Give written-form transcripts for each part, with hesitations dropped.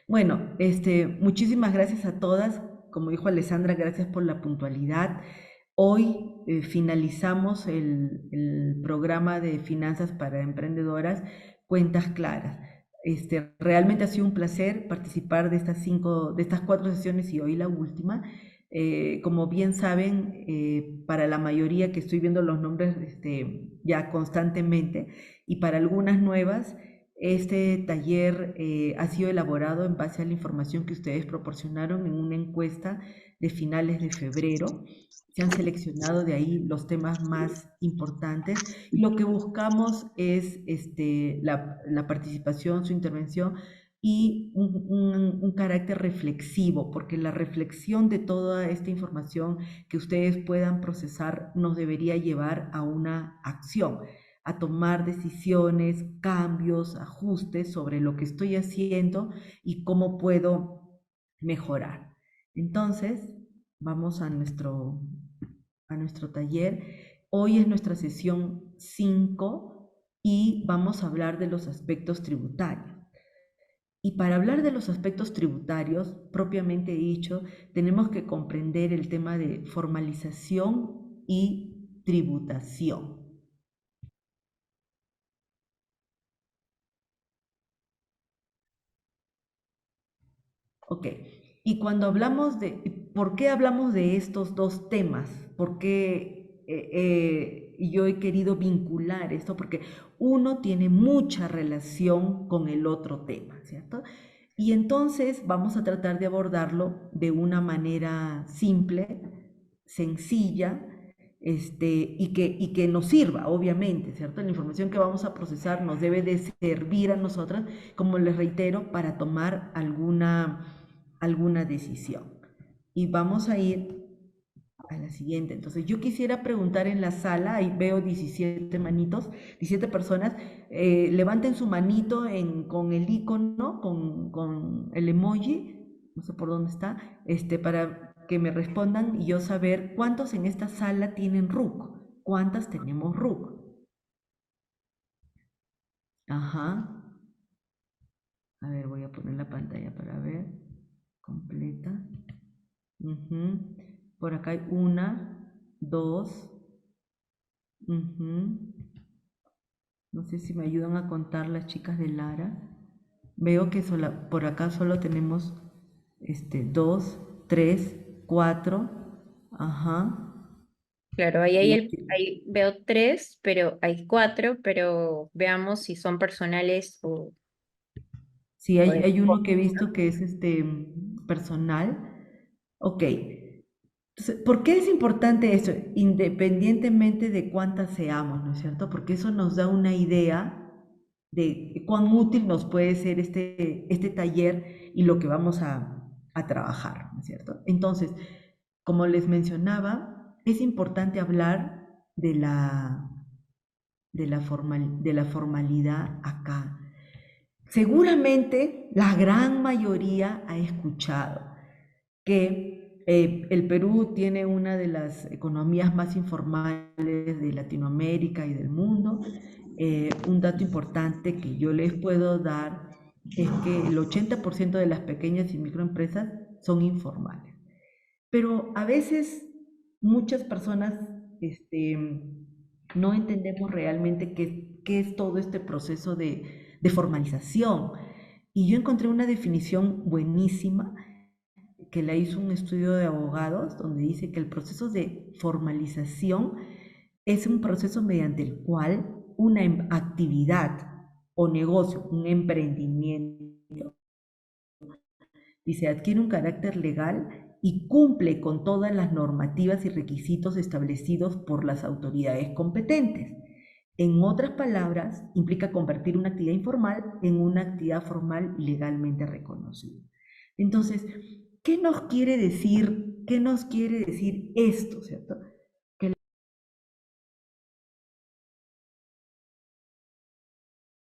Bueno, muchísimas gracias a todas. Como dijo Alessandra, gracias por la puntualidad. Hoy finalizamos el programa de finanzas para emprendedoras, Cuentas Claras. Realmente ha sido un placer participar de de estas cuatro sesiones y hoy la última. Como bien saben, para la mayoría que estoy viendo los nombres ya constantemente y para algunas nuevas, este taller ha sido elaborado en base a la información que ustedes proporcionaron en una encuesta de finales de febrero. Se han seleccionado de ahí los temas más importantes y lo que buscamos es la participación, su intervención y un carácter reflexivo, porque la reflexión de toda esta información que ustedes puedan procesar nos debería llevar a una acción, a tomar decisiones, cambios, ajustes sobre lo que estoy haciendo y cómo puedo mejorar. Entonces, vamos a nuestro taller. Hoy es nuestra sesión 5 y vamos a hablar de los aspectos tributarios. Y para hablar de los aspectos tributarios, propiamente dicho, tenemos que comprender el tema de formalización y tributación. Ok, y cuando hablamos ¿por qué hablamos de estos dos temas? ¿Por qué yo he querido vincular esto? Porque uno tiene mucha relación con el otro tema, ¿cierto? Y entonces vamos a tratar de abordarlo de una manera simple, sencilla, y que nos sirva, obviamente, ¿cierto? La información que vamos a procesar nos debe de servir a nosotras, como les reitero, para tomar alguna decisión. Y vamos a ir a la siguiente. Entonces, yo quisiera preguntar en la sala, ahí veo 17 manitos, 17 personas, levanten su manito con el icono, con el emoji, no sé por dónde está, para que me respondan y yo saber cuántos en esta sala tienen RUC, cuántas tenemos RUC. Ajá. A ver, voy a poner la pantalla para ver. Completa. Ujú. Por acá hay una, dos. Ujú. No sé si me ayudan a contar las chicas de Lara. Veo que por acá solo tenemos dos, tres, cuatro. Ajá. Claro, ahí, Y ahí veo tres, pero hay cuatro, pero veamos si son personales sí, o de... hay uno que he visto que es personal. Ok. Entonces, ¿por qué es importante eso? Independientemente de cuántas seamos, ¿no es cierto? Porque eso nos da una idea de cuán útil nos puede ser este taller y lo que vamos a trabajar, ¿no es cierto? Entonces, como les mencionaba, es importante hablar de la formalidad acá. Seguramente la gran mayoría ha escuchado que el Perú tiene una de las economías más informales de Latinoamérica y del mundo. Un dato importante que yo les puedo dar es que el 80% de las pequeñas y microempresas son informales. Pero a veces muchas personas no entendemos realmente qué es todo este proceso de formalización. Y yo encontré una definición buenísima que la hizo un estudio de abogados donde dice que el proceso de formalización es un proceso mediante el cual una actividad o negocio, un emprendimiento, dice, adquiere un carácter legal y cumple con todas las normativas y requisitos establecidos por las autoridades competentes. En otras palabras, implica convertir una actividad informal en una actividad formal legalmente reconocida. Entonces, ¿qué nos quiere decir? ¿Qué nos quiere decir esto, cierto? Que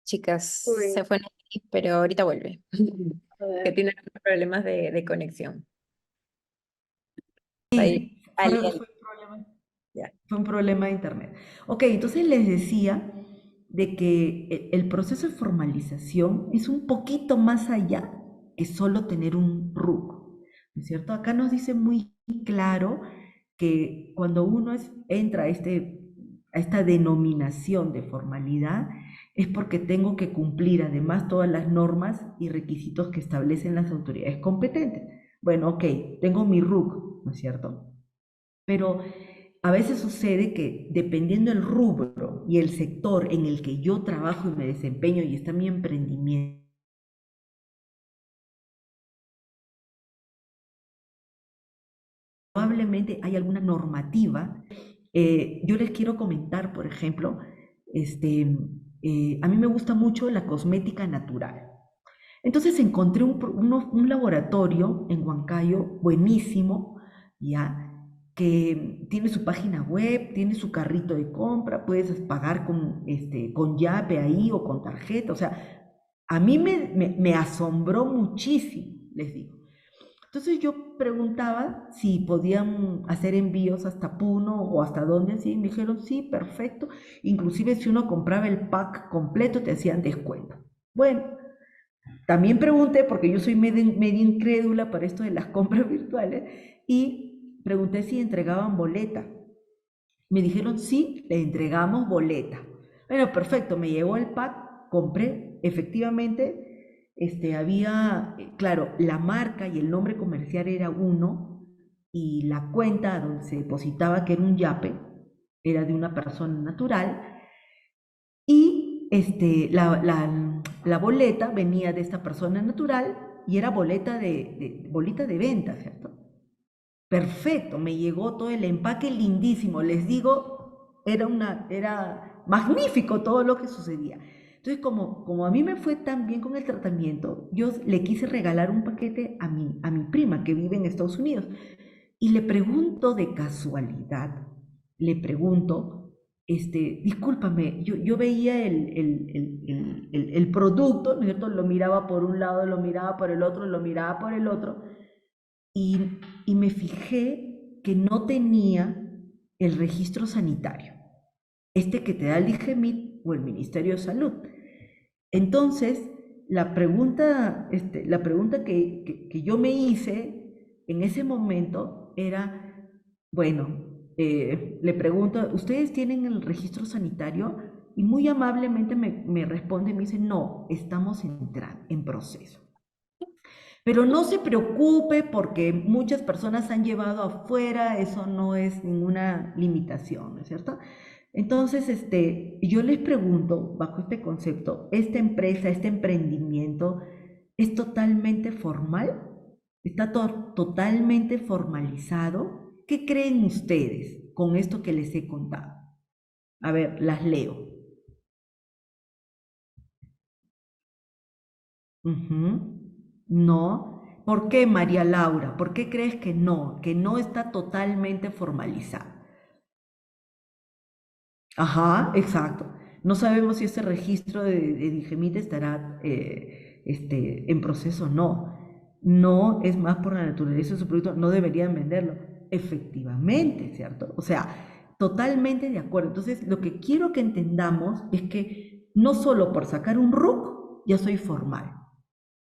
Chicas, Uy, se fue Nancy, pero ahorita vuelve, a que ver. tiene problemas de conexión. Ahí, sí, Ali, Ali, ya. fue un problema de internet. Ok, entonces les decía de que el proceso de formalización es un poquito más allá. que solo tener un RUC, ¿no es cierto? Acá nos dice muy claro que cuando uno entra a esta denominación de formalidad, es porque tengo que cumplir además todas las normas y requisitos que establecen las autoridades competentes. Bueno, ok, tengo mi RUC, ¿no es cierto? Pero a veces sucede que dependiendo del rubro y el sector en el que yo trabajo y me desempeño y está mi emprendimiento, probablemente hay alguna normativa. Yo les quiero comentar, por ejemplo, a mí me gusta mucho la cosmética natural. Entonces encontré un laboratorio en Huancayo buenísimo, ya, que tiene su página web, tiene su carrito de compra, puedes pagar con Yape ahí o con tarjeta. O sea, a mí me asombró muchísimo, les digo. Entonces yo preguntaba si podían hacer envíos hasta Puno o hasta dónde, así, y me dijeron, sí, perfecto. Inclusive si uno compraba el pack completo te hacían descuento. Bueno, también pregunté, porque yo soy media incrédula para esto de las compras virtuales, y pregunté si entregaban boleta. Me dijeron, sí, le entregamos boleta. Bueno, perfecto, me llegó el pack, compré, efectivamente, había, claro, la marca y el nombre comercial era uno, y la cuenta donde se depositaba, que era un yape, era de una persona natural, y la boleta venía de esta persona natural y era bolita de venta, ¿cierto? Perfecto, me llegó todo el empaque lindísimo, les digo, era magnífico todo lo que sucedía. Entonces, como a mí me fue tan bien con el tratamiento, yo le quise regalar un paquete a mi prima que vive en Estados Unidos. Y le pregunto de casualidad, le pregunto, discúlpame, yo veía el producto, ¿no es cierto? Lo miraba por un lado, lo miraba por el otro, lo miraba por el otro, y, y me fijé que no tenía el registro sanitario, este que te da el IGEMIT o el Ministerio de Salud. Entonces, la pregunta que yo me hice en ese momento era, bueno, le pregunto, ¿ustedes tienen el registro sanitario? Y muy amablemente me responde y me dice, no, estamos en proceso. Pero no se preocupe porque muchas personas han llevado afuera, eso no es ninguna limitación, ¿no es cierto? Entonces, yo les pregunto, bajo este concepto, ¿esta empresa, este emprendimiento es totalmente formal? ¿Está totalmente formalizado? ¿Qué creen ustedes con esto que les he contado? A ver, las leo. Ujú. No. ¿Por qué, María Laura? ¿Por qué crees que no? Que no está totalmente formalizado. Ajá, exacto. No sabemos si ese registro de Digemite estará en proceso o no. No es más por la naturaleza de su producto, no deberían venderlo. Efectivamente, ¿cierto? O sea, totalmente de acuerdo. Entonces, lo que quiero que entendamos es que no solo por sacar un RUC ya soy formal.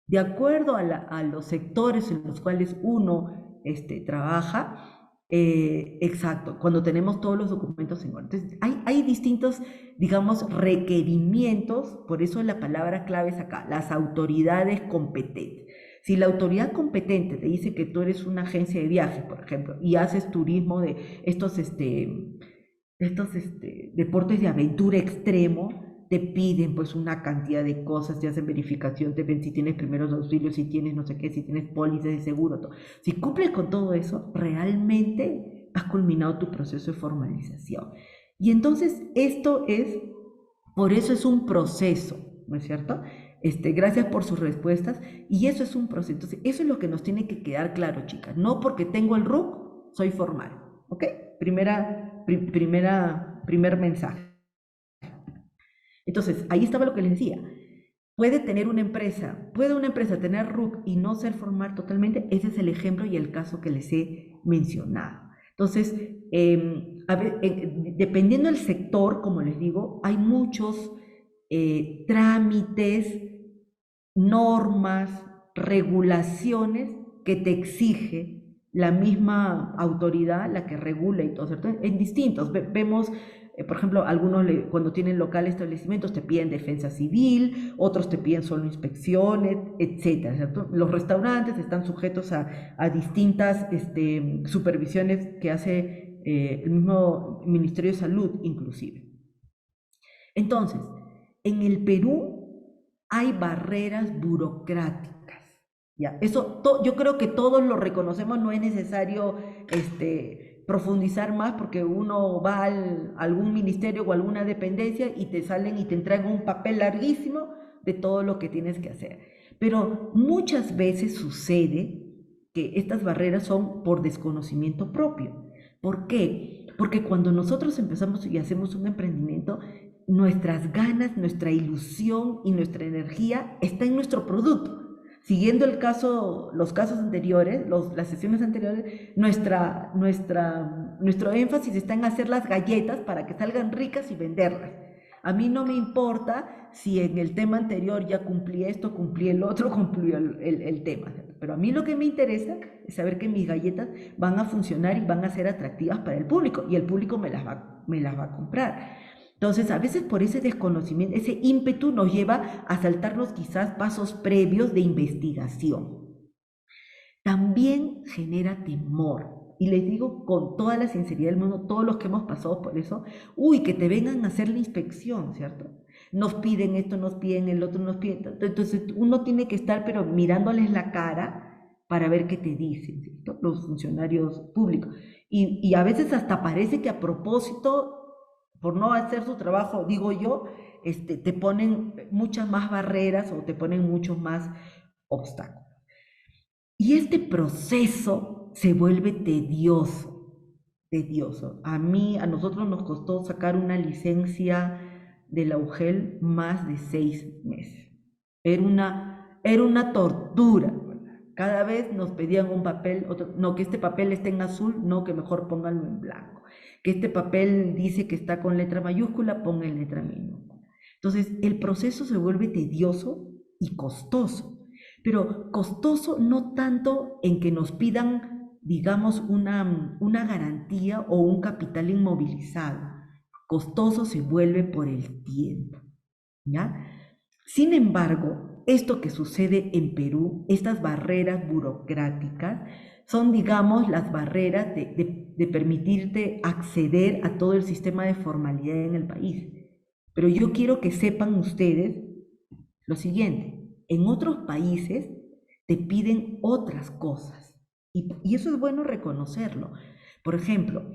De acuerdo a los sectores en los cuales uno trabaja, exacto, cuando tenemos todos los documentos en orden. Entonces, hay distintos, digamos, requerimientos, por eso la palabra clave es acá, las autoridades competentes. Si la autoridad competente te dice que tú eres una agencia de viajes, por ejemplo, y haces turismo de deportes de aventura extremo, te piden pues una cantidad de cosas, te hacen verificación, te ven si tienes primeros auxilios, si tienes no sé qué, si tienes pólizas de seguro, todo. Si cumples con todo eso, realmente has culminado tu proceso de formalización. Y entonces por eso es un proceso, ¿no es cierto? Gracias por sus respuestas. Y eso es un proceso. Entonces, eso es lo que nos tiene que quedar claro, chicas. No porque tengo el RUC, soy formal. ¿Ok? Primer mensaje. Entonces, ahí estaba lo que les decía. Puede una empresa tener RUC y no ser formal totalmente. Ese es el ejemplo y el caso que les he mencionado. Entonces, dependiendo del sector, como les digo, hay muchos trámites, normas, regulaciones que te exige la misma autoridad, la que regula y todo, ¿cierto? En distintos. Vemos, por ejemplo, algunos cuando tienen locales establecimientos te piden defensa civil, otros te piden solo inspecciones, etcétera, ¿cierto? Los restaurantes están sujetos a distintas supervisiones que hace el mismo Ministerio de Salud, inclusive. Entonces, en el Perú hay barreras burocráticas. ¿Ya? Eso yo creo que todos lo reconocemos, no es necesario profundizar más porque uno va a algún ministerio o alguna dependencia y te salen y te entregan un papel larguísimo de todo lo que tienes que hacer. Pero muchas veces sucede que estas barreras son por desconocimiento propio. ¿Por qué? Porque cuando nosotros empezamos y hacemos un emprendimiento, nuestras ganas, nuestra ilusión y nuestra energía está en nuestro producto. Siguiendo los casos anteriores, las sesiones anteriores, nuestro énfasis está en hacer las galletas para que salgan ricas y venderlas. A mí no me importa si en el tema anterior ya cumplí esto, cumplí el otro, cumplí el tema. Pero a mí lo que me interesa es saber que mis galletas van a funcionar y van a ser atractivas para el público y el público me las va a comprar. Entonces, a veces por ese desconocimiento, ese ímpetu nos lleva a saltarnos quizás pasos previos de investigación. También genera temor. Y les digo con toda la sinceridad del mundo, todos los que hemos pasado por eso, que te vengan a hacer la inspección, ¿cierto? Nos piden esto, nos piden el otro, nos piden... Entonces, uno tiene que estar, pero mirándoles la cara para ver qué te dicen, ¿cierto? Los funcionarios públicos. Y a veces hasta parece que a propósito, por no hacer su trabajo, digo yo, te ponen muchas más barreras o te ponen muchos más obstáculos. Y este proceso se vuelve tedioso, tedioso. A nosotros nos costó sacar una licencia de la UGEL más de 6 meses. Era una tortura. Cada vez nos pedían un papel, no, que este papel esté en azul, no, que mejor pónganlo en blanco. Que este papel dice que está con letra mayúscula, ponga en letra minúscula. Entonces, el proceso se vuelve tedioso y costoso. Pero costoso no tanto en que nos pidan, digamos, una garantía o un capital inmovilizado. Costoso se vuelve por el tiempo, ¿ya? Sin embargo, esto que sucede en Perú, estas barreras burocráticas, son, digamos, las barreras de permitirte acceder a todo el sistema de formalidad en el país. Pero yo quiero que sepan ustedes lo siguiente. En otros países te piden otras cosas y eso es bueno reconocerlo. Por ejemplo,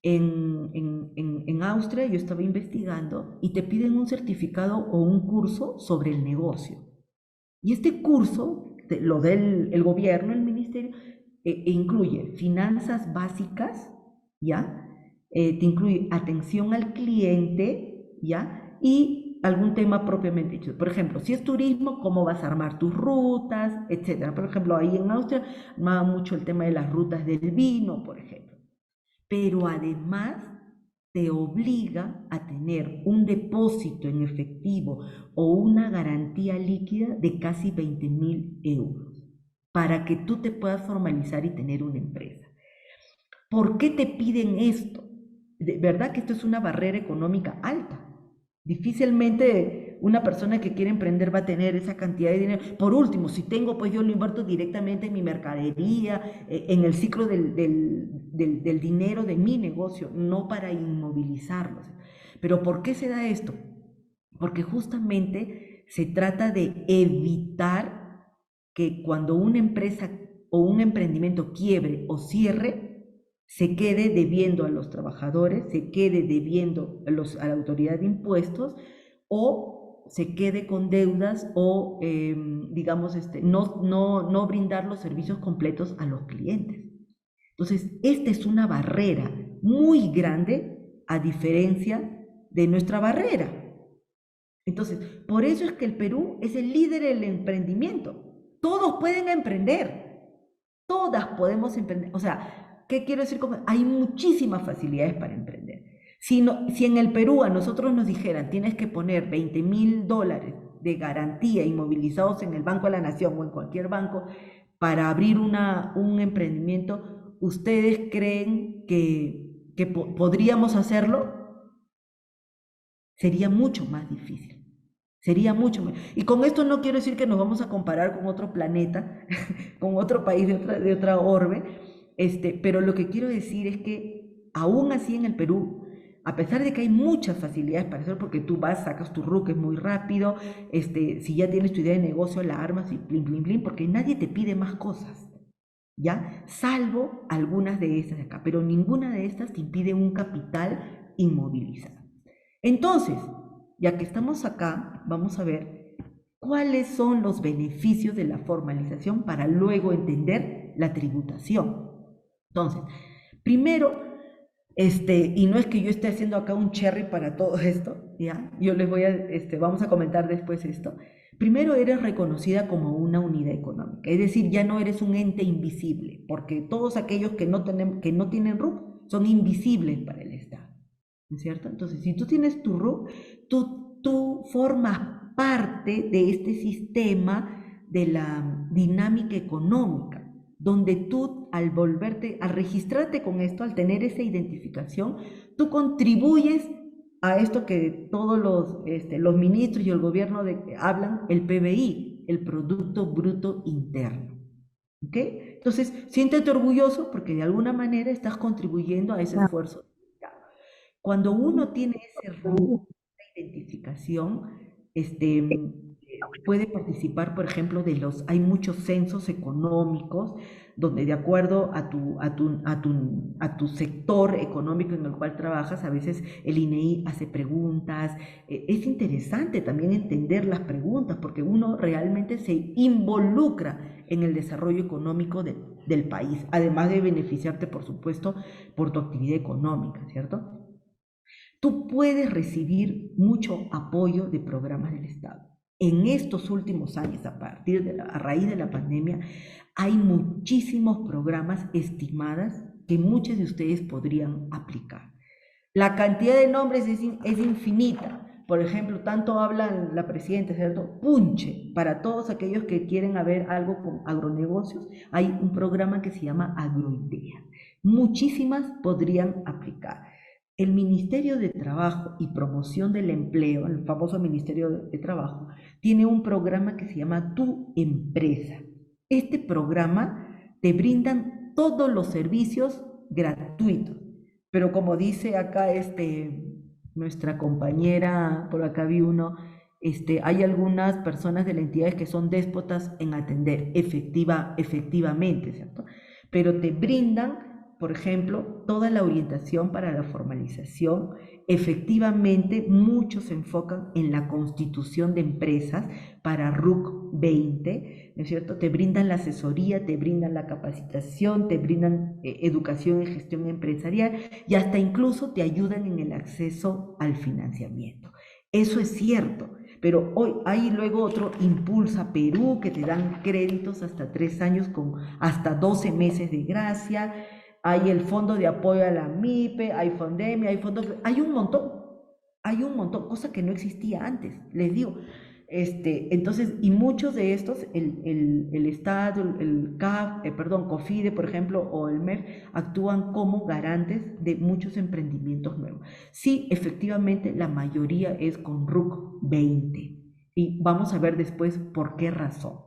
en Austria yo estaba investigando y te piden un certificado o un curso sobre el negocio. Y este curso lo da el gobierno, el ministerio, incluye finanzas básicas, ¿ya? Te incluye atención al cliente, ¿ya? Y algún tema propiamente dicho. Por ejemplo, si es turismo, cómo vas a armar tus rutas, etcétera. Por ejemplo, ahí en Austria armaba mucho el tema de las rutas del vino, por ejemplo. Pero además te obliga a tener un depósito en efectivo o una garantía líquida de casi 20.000 euros para que tú te puedas formalizar y tener una empresa. ¿Por qué te piden esto? De verdad que esto es una barrera económica alta. Difícilmente una persona que quiere emprender va a tener esa cantidad de dinero. Por último, si tengo, pues yo lo invierto directamente en mi mercadería, en el ciclo del dinero de mi negocio, no para inmovilizarlos. Pero ¿por qué se da esto? Porque justamente se trata de evitar que cuando una empresa o un emprendimiento quiebre o cierre, se quede debiendo a los trabajadores, se quede debiendo a la autoridad de impuestos o se quede con deudas o, digamos, no brindar los servicios completos a los clientes. Entonces, esta es una barrera muy grande a diferencia de nuestra barrera. Entonces, por eso es que el Perú es el líder del emprendimiento. Todos pueden emprender, todas podemos emprender. O sea, ¿qué quiero decir? Hay muchísimas facilidades para emprender. Si en el Perú a nosotros nos dijeran, tienes que poner $20.000 de garantía inmovilizados en el Banco de la Nación o en cualquier banco para abrir un emprendimiento, ¿ustedes creen que podríamos hacerlo? Sería mucho más difícil. Sería mucho más. Y con esto no quiero decir que nos vamos a comparar con otro planeta, con otro país de otra orbe, pero lo que quiero decir es que aún así en el Perú, a pesar de que hay muchas facilidades para hacerlo, porque tú vas, sacas tu RUC, es muy rápido, si ya tienes tu idea de negocio, la armas y plin, plin, plin, porque nadie te pide más cosas, ¿ya? Salvo algunas de estas de acá, pero ninguna de estas te impide un capital inmovilizado. Entonces, ya que estamos acá, vamos a ver cuáles son los beneficios de la formalización para luego entender la tributación. Entonces, primero, y no es que yo esté haciendo acá un cherry para todo esto, ¿ya? Yo les voy a, vamos a comentar después esto. Primero, eres reconocida como una unidad económica, es decir, ya no eres un ente invisible, porque todos aquellos que no tienen RUC son invisibles para el Estado, ¿no es cierto? Entonces, si tú tienes tu RUC, tú formas parte de este sistema de la dinámica económica, donde tú al registrarte con esto, al tener esa identificación, tú contribuyes a esto que todos los ministros y el gobierno hablan, el PBI, el Producto Bruto Interno. ¿Ok? Entonces, siéntete orgulloso porque de alguna manera estás contribuyendo a ese esfuerzo. Cuando uno tiene ese RUT, identificación, puede participar, por ejemplo, hay muchos censos económicos donde de acuerdo a tu sector económico en el cual trabajas, a veces el INEI hace preguntas. Es interesante también entender las preguntas porque uno realmente se involucra en el desarrollo económico del país, además de beneficiarte, por supuesto, por tu actividad económica, ¿cierto? Tú puedes recibir mucho apoyo de programas del Estado. En estos últimos años, a raíz de la pandemia, hay muchísimos programas estimadas que muchos de ustedes podrían aplicar. La cantidad de nombres es infinita. Por ejemplo, tanto habla la presidenta, ¿cierto? Punche, para todos aquellos que quieren ver algo con agronegocios, hay un programa que se llama Agroidea. Muchísimas podrían aplicar. El Ministerio de Trabajo y Promoción del Empleo, el famoso Ministerio de Trabajo, tiene un programa que se llama Tu Empresa. Este programa te brindan todos los servicios gratuitos, pero como dice acá nuestra compañera, por acá vi uno, hay algunas personas de la entidad que son déspotas en atender, efectivamente, ¿cierto? Pero te brindan, por ejemplo, toda la orientación para la formalización. Efectivamente, muchos se enfocan en la constitución de empresas para RUC 20, ¿no es cierto? Te brindan la asesoría, te brindan la capacitación, te brindan educación en gestión empresarial y hasta incluso te ayudan en el acceso al financiamiento. Eso es cierto, pero hoy hay luego otro Impulsa Perú que te dan créditos hasta 3 años con hasta 12 meses de gracia. Hay el fondo de apoyo a la MIPE, hay Fondemia, hay un montón, cosa que no existía antes, les digo. Entonces, y muchos de estos, el Estado, el CAF, perdón, COFIDE, por ejemplo, o el MEF, actúan como garantes de muchos emprendimientos nuevos. Sí, efectivamente, la mayoría es con RUC 20. Y vamos a ver después por qué razón.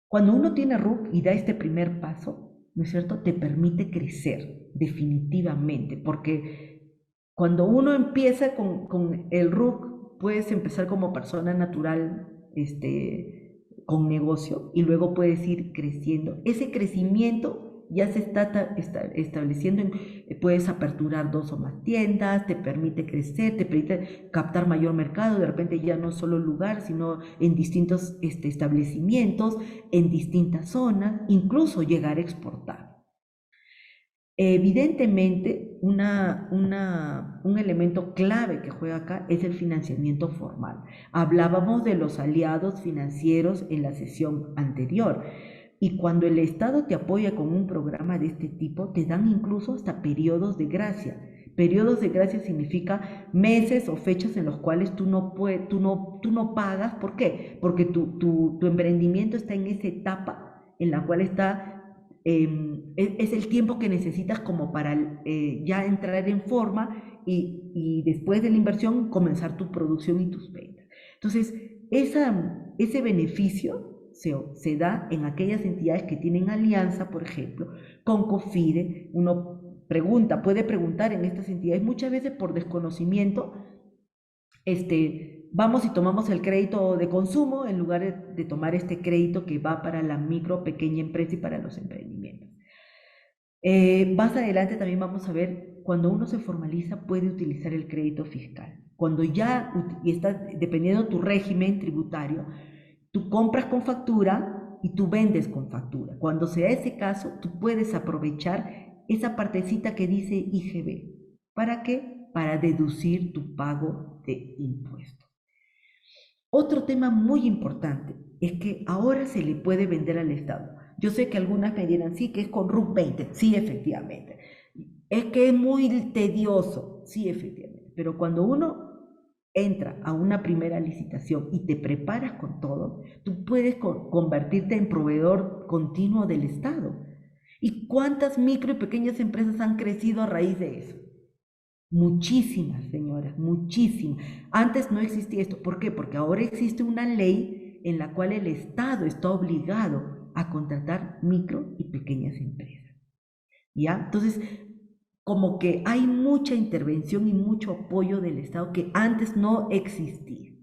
Cuando uno tiene RUC y da este primer paso, ¿no es cierto?, te permite crecer definitivamente, porque cuando uno empieza con el RUC, puedes empezar como persona natural, con negocio, y luego puedes ir creciendo. Ese crecimiento ya se está estableciendo, puedes aperturar 2 o más tiendas, te permite crecer, te permite captar mayor mercado, de repente ya no solo lugar, sino en distintos establecimientos, en distintas zonas, incluso llegar a exportar. Evidentemente, un elemento clave que juega acá es el financiamiento formal. Hablábamos de los aliados financieros en la sesión anterior. Y cuando el Estado te apoya con un programa de este tipo, te dan incluso hasta periodos de gracia Periodos de gracia significa meses o fechas en los cuales tú no pagas. ¿Por qué? Porque tu emprendimiento está en esa etapa en la cual es el tiempo que necesitas como para ya entrar en forma y después de la inversión comenzar tu producción y tus ventas. Entonces, ese beneficio se da en aquellas entidades que tienen alianza, por ejemplo, con COFIDE. Uno puede preguntar en estas entidades, muchas veces por desconocimiento, vamos y tomamos el crédito de consumo en lugar de tomar este crédito que va para la micro, pequeña empresa y para los emprendimientos. Más adelante también vamos a ver, cuando uno se formaliza puede utilizar el crédito fiscal. Cuando ya, y está dependiendo de tu régimen tributario, tú compras con factura y tú vendes con factura. Cuando sea ese caso, tú puedes aprovechar esa partecita que dice IGB. ¿Para qué? Para deducir tu pago de impuestos. Otro tema muy importante es que ahora se le puede vender al Estado. Yo sé que algunas me dirán, sí, que es con RUC 20. Sí, efectivamente. Es que es muy tedioso. Sí, efectivamente. Pero cuando uno entra a una primera licitación y te preparas con todo, tú puedes convertirte en proveedor continuo del Estado. ¿Y cuántas micro y pequeñas empresas han crecido a raíz de eso? Muchísimas, señoras, muchísimas. Antes no existía esto. ¿Por qué? Porque ahora existe una ley en la cual el Estado está obligado a contratar micro y pequeñas empresas. ¿Ya? Entonces, como que hay mucha intervención y mucho apoyo del Estado que antes no existía.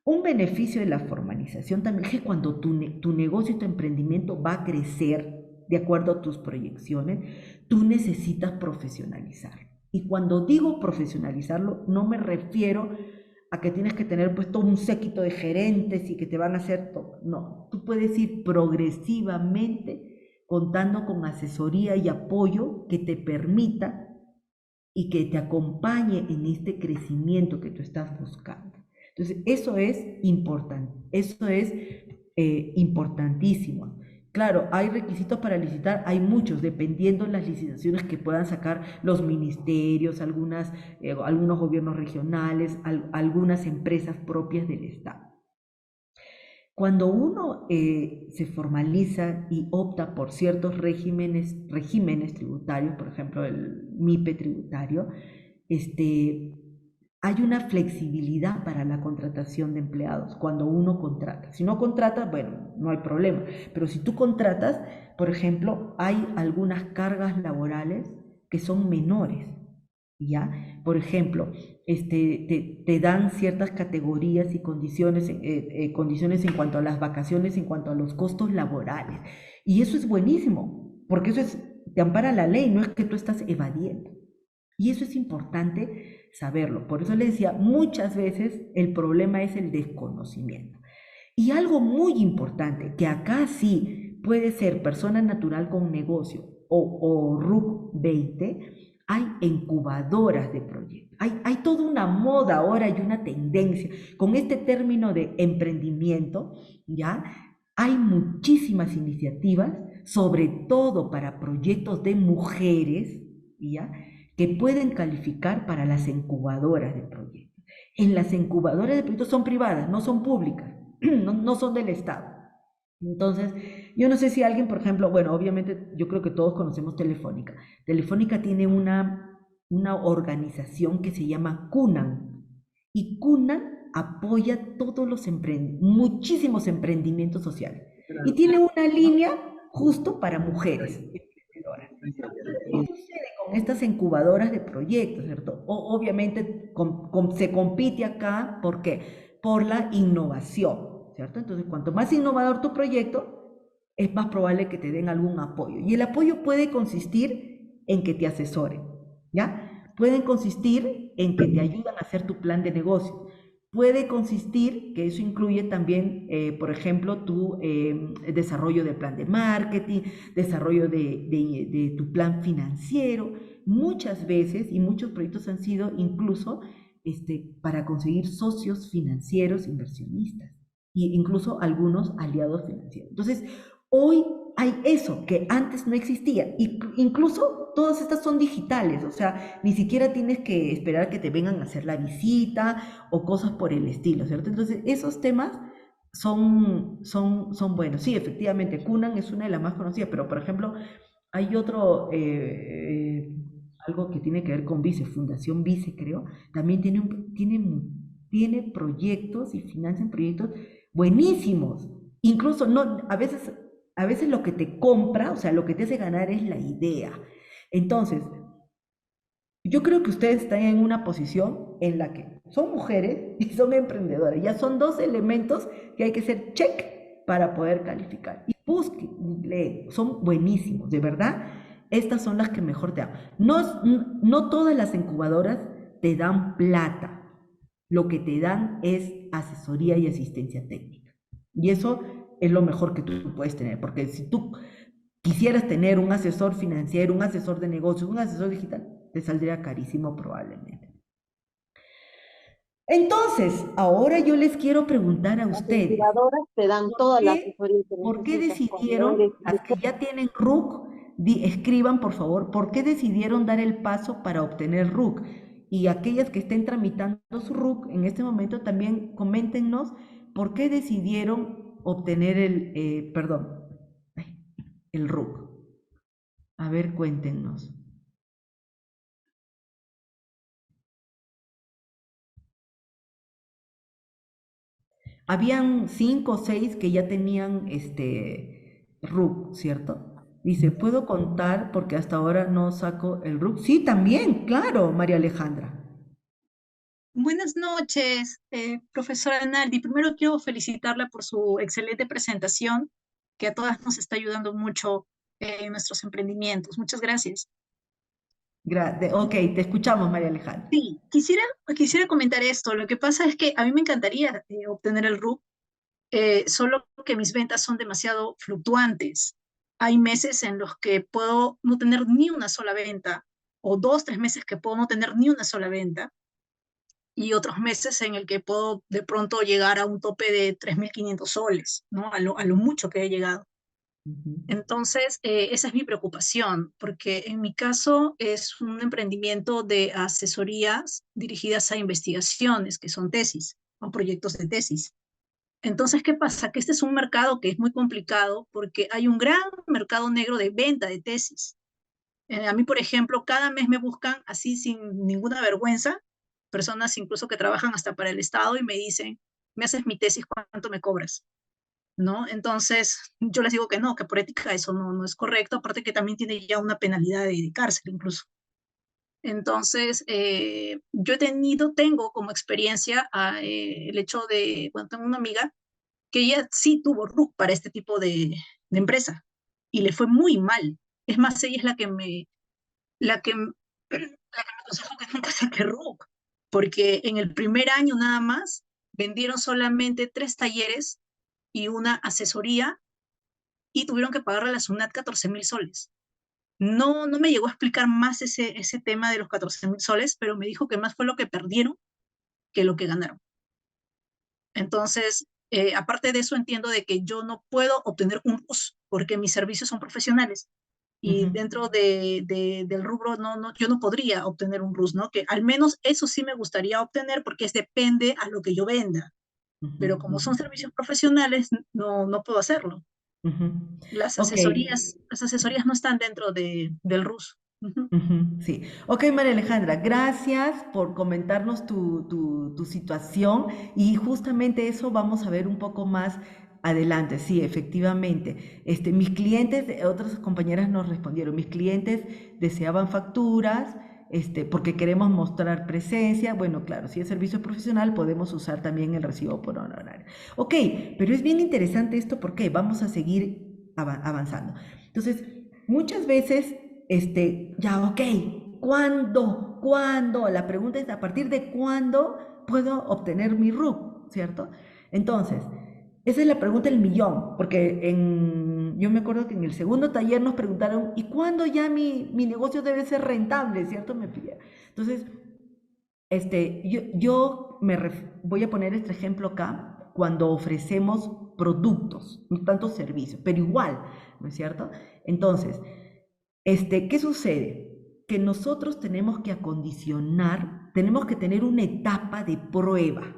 Un beneficio de la formalización también es que cuando tu negocio y tu emprendimiento va a crecer de acuerdo a tus proyecciones, tú necesitas profesionalizarlo. Y cuando digo profesionalizarlo, no me refiero a que tienes que tener pues todo un séquito de gerentes y que te van a hacer todo. No, tú puedes ir progresivamente contando con asesoría y apoyo que te permita y que te acompañe en este crecimiento que tú estás buscando. Entonces, eso es importante, eso es importantísimo. Claro, hay requisitos para licitar, hay muchos, dependiendo de las licitaciones que puedan sacar los ministerios, algunos gobiernos regionales, algunas empresas propias del Estado. Cuando uno se formaliza y opta por ciertos regímenes tributarios, por ejemplo el MIPE tributario, hay una flexibilidad para la contratación de empleados cuando uno contrata. Si no contratas, bueno, no hay problema. Pero si tú contratas, por ejemplo, hay algunas cargas laborales que son menores. ¿Ya? Por ejemplo, te dan ciertas categorías y condiciones en cuanto a las vacaciones, en cuanto a los costos laborales. Y eso es buenísimo, porque te ampara la ley, no es que tú estás evadiendo. Y eso es importante saberlo. Por eso le decía, muchas veces el problema es el desconocimiento. Y algo muy importante, que acá sí puede ser persona natural con negocio o RUC 20, hay incubadoras de proyectos. Hay toda una moda ahora y una tendencia. Con este término de emprendimiento, ¿ya? Hay muchísimas iniciativas, sobre todo para proyectos de mujeres, ¿ya? Que pueden calificar para las incubadoras de proyectos. En las incubadoras de proyectos son privadas, no son públicas, no son del Estado. Entonces, yo no sé si alguien, por ejemplo, bueno, obviamente yo creo que todos conocemos Telefónica. Telefónica tiene una organización que se llama CUNAM. Y CUNAM apoya muchísimos emprendimientos sociales. Y tiene una línea justo para mujeres emprendedoras. ¿Qué sucede con estas incubadoras de proyectos, cierto? Obviamente se compite acá, ¿por qué? Por la innovación. ¿Cierto? Entonces, cuanto más innovador tu proyecto, es más probable que te den algún apoyo. Y el apoyo puede consistir en que te asesoren, ¿ya? Pueden consistir en que te ayudan a hacer tu plan de negocio. Puede consistir, que eso incluye también, por ejemplo, tu desarrollo del plan de marketing, desarrollo de tu plan financiero. Muchas veces, y muchos proyectos han sido incluso para conseguir socios financieros inversionistas e incluso algunos aliados financieros. Entonces, hoy hay eso que antes no existía. Y incluso todas estas son digitales, o sea, ni siquiera tienes que esperar que te vengan a hacer la visita o cosas por el estilo, ¿cierto? Entonces, esos temas son buenos. Sí, efectivamente, Cunan es una de las más conocidas, pero por ejemplo, hay otro, algo que tiene que ver con Vice, Fundación Vice, creo, también tiene proyectos y financian proyectos buenísimos. Incluso no, a veces lo que te compra, o sea, lo que te hace ganar es la idea. Entonces, yo creo que ustedes están en una posición en la que son mujeres y son emprendedoras. Ya son dos elementos que hay que hacer check para poder calificar. Y busquen, leen, son buenísimos, de verdad. Estas son las que mejor te dan. No todas las incubadoras te dan plata. Lo que te dan es asesoría y asistencia técnica. Y eso es lo mejor que tú puedes tener, porque si tú quisieras tener un asesor financiero, un asesor de negocios, un asesor digital, te saldría carísimo probablemente. Entonces, ahora yo les quiero preguntar a Las ustedes, incubadoras te dan ¿por toda la qué, asesoría que por qué necesitas cuando decidieron, eres las que ya tienen RUC, escriban por favor, por qué decidieron dar el paso para obtener RUC? Y aquellas que estén tramitando su RUC en este momento también coméntenos por qué decidieron obtener el RUC. A ver, cuéntenos. Habían 5 o 6 que ya tenían RUC, ¿cierto? Dice, ¿puedo contar porque hasta ahora no saco el RUC? Sí, también, claro, María Alejandra. Buenas noches, profesora Naldi. Primero quiero felicitarla por su excelente presentación, que a todas nos está ayudando mucho en nuestros emprendimientos. Muchas gracias. Ok, te escuchamos, María Alejandra. Sí, quisiera comentar esto. Lo que pasa es que a mí me encantaría obtener el RUC, solo que mis ventas son demasiado fluctuantes. Hay meses en los que puedo no tener ni una sola venta, o 2, 3 meses que puedo no tener ni una sola venta y otros meses en el que puedo de pronto llegar a un tope de 3.500 soles, ¿no? A lo mucho que he llegado. Ujú, Entonces, esa es mi preocupación, porque en mi caso es un emprendimiento de asesorías dirigidas a investigaciones, que son tesis, o proyectos de tesis. Entonces, ¿qué pasa? Que este es un mercado que es muy complicado porque hay un gran mercado negro de venta de tesis. A mí, por ejemplo, cada mes me buscan así sin ninguna vergüenza, personas incluso que trabajan hasta para el Estado y me dicen, me haces mi tesis, ¿cuánto me cobras? ¿No? Entonces, yo les digo que no, que por ética eso no es correcto, aparte que también tiene ya una penalidad de cárcel incluso. Entonces, tengo como experiencia el hecho de, bueno, tengo una amiga que ella sí tuvo RUC para este tipo de empresa y le fue muy mal. Es más, ella es la que me aconsejó que nunca saque RUC, porque en el primer año nada más vendieron solamente 3 talleres y una asesoría y tuvieron que pagarle a la SUNAT 14.000 soles. No me llegó a explicar más ese tema de los 14.000 soles, pero me dijo que más fue lo que perdieron que lo que ganaron. Entonces, aparte de eso, entiendo de que yo no puedo obtener un RUS porque mis servicios son profesionales y ujú, dentro del rubro yo no podría obtener un RUS, ¿no? Que al menos eso sí me gustaría obtener porque depende a lo que yo venda, ujú, pero como ujú, son servicios profesionales, no puedo hacerlo. ujú. Las Ok, asesorías, las asesorías no están dentro del RUS. Ujú. ujú, sí. Ok, María Alejandra, gracias por comentarnos tu situación y justamente eso vamos a ver un poco más adelante. Sí, efectivamente. Mis clientes, otras compañeras nos respondieron, mis clientes deseaban facturas, porque queremos mostrar presencia. Bueno, claro, si es servicio profesional podemos usar también el recibo por honorario. Ok, pero es bien interesante esto porque vamos a seguir avanzando. Entonces, muchas veces ya, ok, ¿cuándo? ¿Cuándo? La pregunta es, ¿a partir de cuándo puedo obtener mi RUC? ¿Cierto? Entonces, esa es la pregunta del millón, porque yo me acuerdo que en el segundo taller nos preguntaron, ¿y cuándo ya mi negocio debe ser rentable? ¿Cierto? Me pidieron. Entonces, yo voy a poner este ejemplo acá, cuando ofrecemos productos, no tanto servicios, pero igual, ¿no es cierto? Entonces, ¿qué sucede? Que nosotros tenemos que acondicionar, tenemos que tener una etapa de prueba,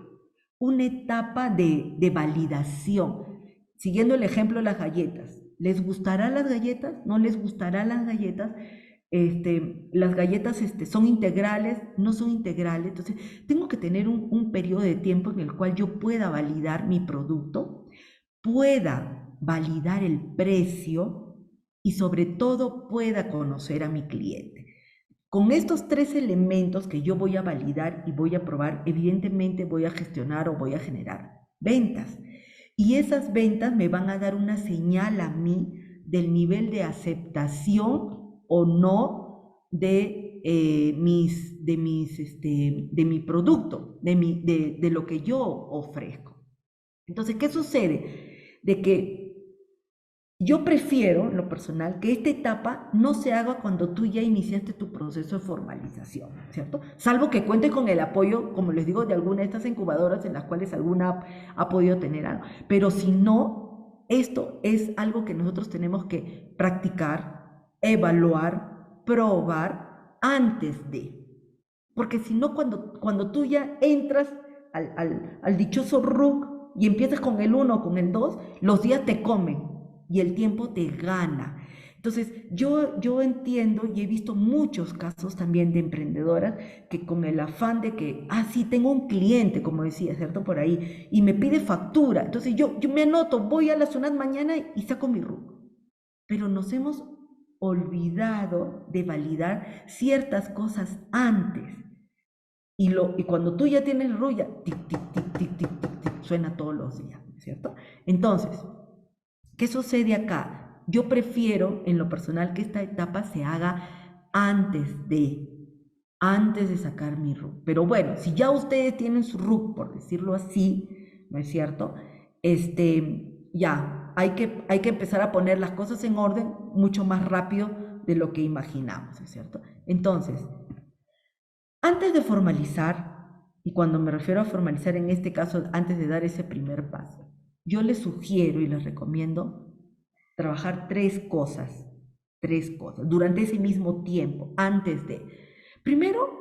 una etapa de validación. Siguiendo el ejemplo de las galletas. ¿Les gustarán las galletas? ¿No les gustarán las galletas? Las galletas son integrales, no son integrales. Entonces, tengo que tener un periodo de tiempo en el cual yo pueda validar mi producto, pueda validar el precio y sobre todo pueda conocer a mi cliente. Con estos 3 elementos que yo voy a validar y voy a probar, evidentemente voy a gestionar o voy a generar ventas. Y esas ventas me van a dar una señal a mí del nivel de aceptación o no de mi producto, de lo que yo ofrezco. Entonces, ¿qué sucede? De que yo prefiero, en lo personal, que esta etapa no se haga cuando tú ya iniciaste tu proceso de formalización, ¿cierto? Salvo que cuentes con el apoyo, como les digo, de alguna de estas incubadoras en las cuales alguna ha podido tener algo. Pero si no, esto es algo que nosotros tenemos que practicar, evaluar, probar antes de. Porque si no, cuando tú ya entras al dichoso RUC y empiezas con el 1 o con el 2, los días te comen y el tiempo te gana. Entonces, yo entiendo y he visto muchos casos también de emprendedoras que con el afán de que, sí, tengo un cliente, como decía, ¿cierto? Por ahí, y me pide factura. Entonces, yo me anoto, voy a la SUNAT mañana y saco mi RUC. Pero nos hemos olvidado de validar ciertas cosas antes. Y cuando tú ya tienes el RUC, ya tic, tic, tic, tic, tic, tic, tic, suena todos los días, ¿cierto? Entonces, ¿qué sucede acá? Yo prefiero, en lo personal, que esta etapa se haga antes de sacar mi RUC. Pero bueno, si ya ustedes tienen su RUC, por decirlo así, ¿no es cierto? Ya, hay que empezar a poner las cosas en orden mucho más rápido de lo que imaginamos, ¿no es cierto? Entonces, antes de formalizar, y cuando me refiero a formalizar en este caso, antes de dar ese primer paso, yo les sugiero y les recomiendo trabajar 3 cosas durante ese mismo tiempo, antes de. Primero,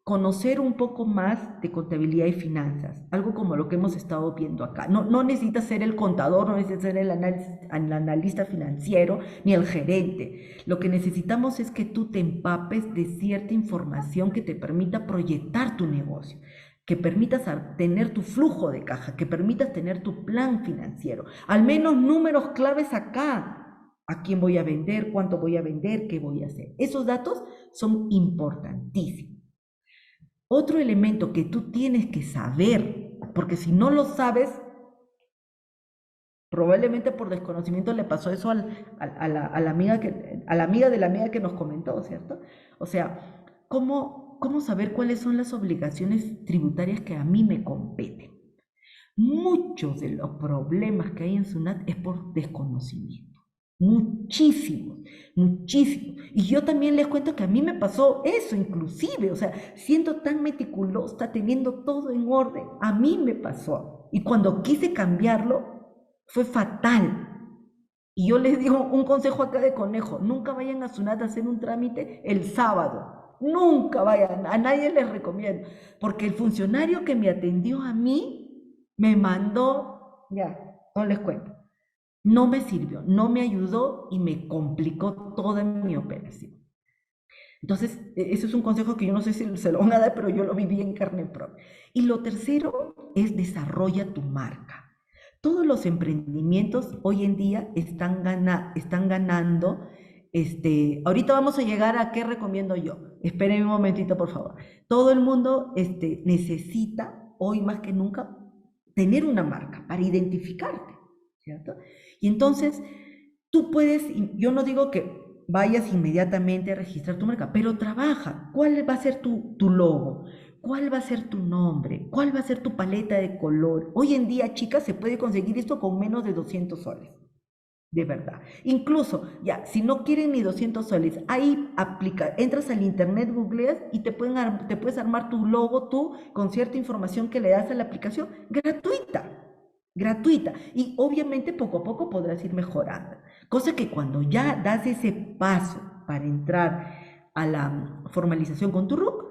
conocer un poco más de contabilidad y finanzas, algo como lo que hemos estado viendo acá. No necesitas ser el contador, no necesitas ser el analista financiero ni el gerente. Lo que necesitamos es que tú te empapes de cierta información que te permita proyectar tu negocio, que permitas tener tu flujo de caja, que permitas tener tu plan financiero, al menos números claves acá. ¿A quién voy a vender? ¿Cuánto voy a vender? ¿Qué voy a hacer? Esos datos son importantísimos. Otro elemento que tú tienes que saber, porque si no lo sabes, probablemente por desconocimiento le pasó eso a la amiga de la amiga que nos comentó, ¿cierto? O sea, ¿cómo saber cuáles son las obligaciones tributarias que a mí me competen? Muchos de los problemas que hay en SUNAT es por desconocimiento. Muchísimos, muchísimos. Y yo también les cuento que a mí me pasó eso, inclusive, o sea, siendo tan meticulosa, teniendo todo en orden, a mí me pasó. Y cuando quise cambiarlo, fue fatal. Y yo les digo un consejo acá de conejo: nunca vayan a SUNAT a hacer un trámite el sábado. Nunca vayan, a nadie les recomiendo. Porque el funcionario que me atendió a mí me mandó, ya, no les cuento. No me sirvió, no me ayudó y me complicó toda mi operación. Entonces, eso es un consejo que yo no sé si se lo van a dar, pero yo lo viví en carne propia. Y lo tercero es desarrolla tu marca. Todos los emprendimientos hoy en día están ganando. Ahorita vamos a llegar a qué recomiendo yo. Espérenme un momentito, por favor. Todo el mundo necesita, hoy más que nunca, tener una marca para identificarte, ¿cierto? Y entonces, tú puedes, yo no digo que vayas inmediatamente a registrar tu marca, pero trabaja. ¿Cuál va a ser tu logo? ¿Cuál va a ser tu nombre? ¿Cuál va a ser tu paleta de color? Hoy en día, chicas, se puede conseguir esto con menos de 200 soles. De verdad. Incluso, ya, si no quieren ni 200 soles, ahí entras al internet, googleas y te puedes armar tu logo tú con cierta información que le das a la aplicación gratuita. gratuita. Y obviamente poco a poco podrás ir mejorando. Cosa que cuando ya das ese paso para entrar a la formalización con tu RUC,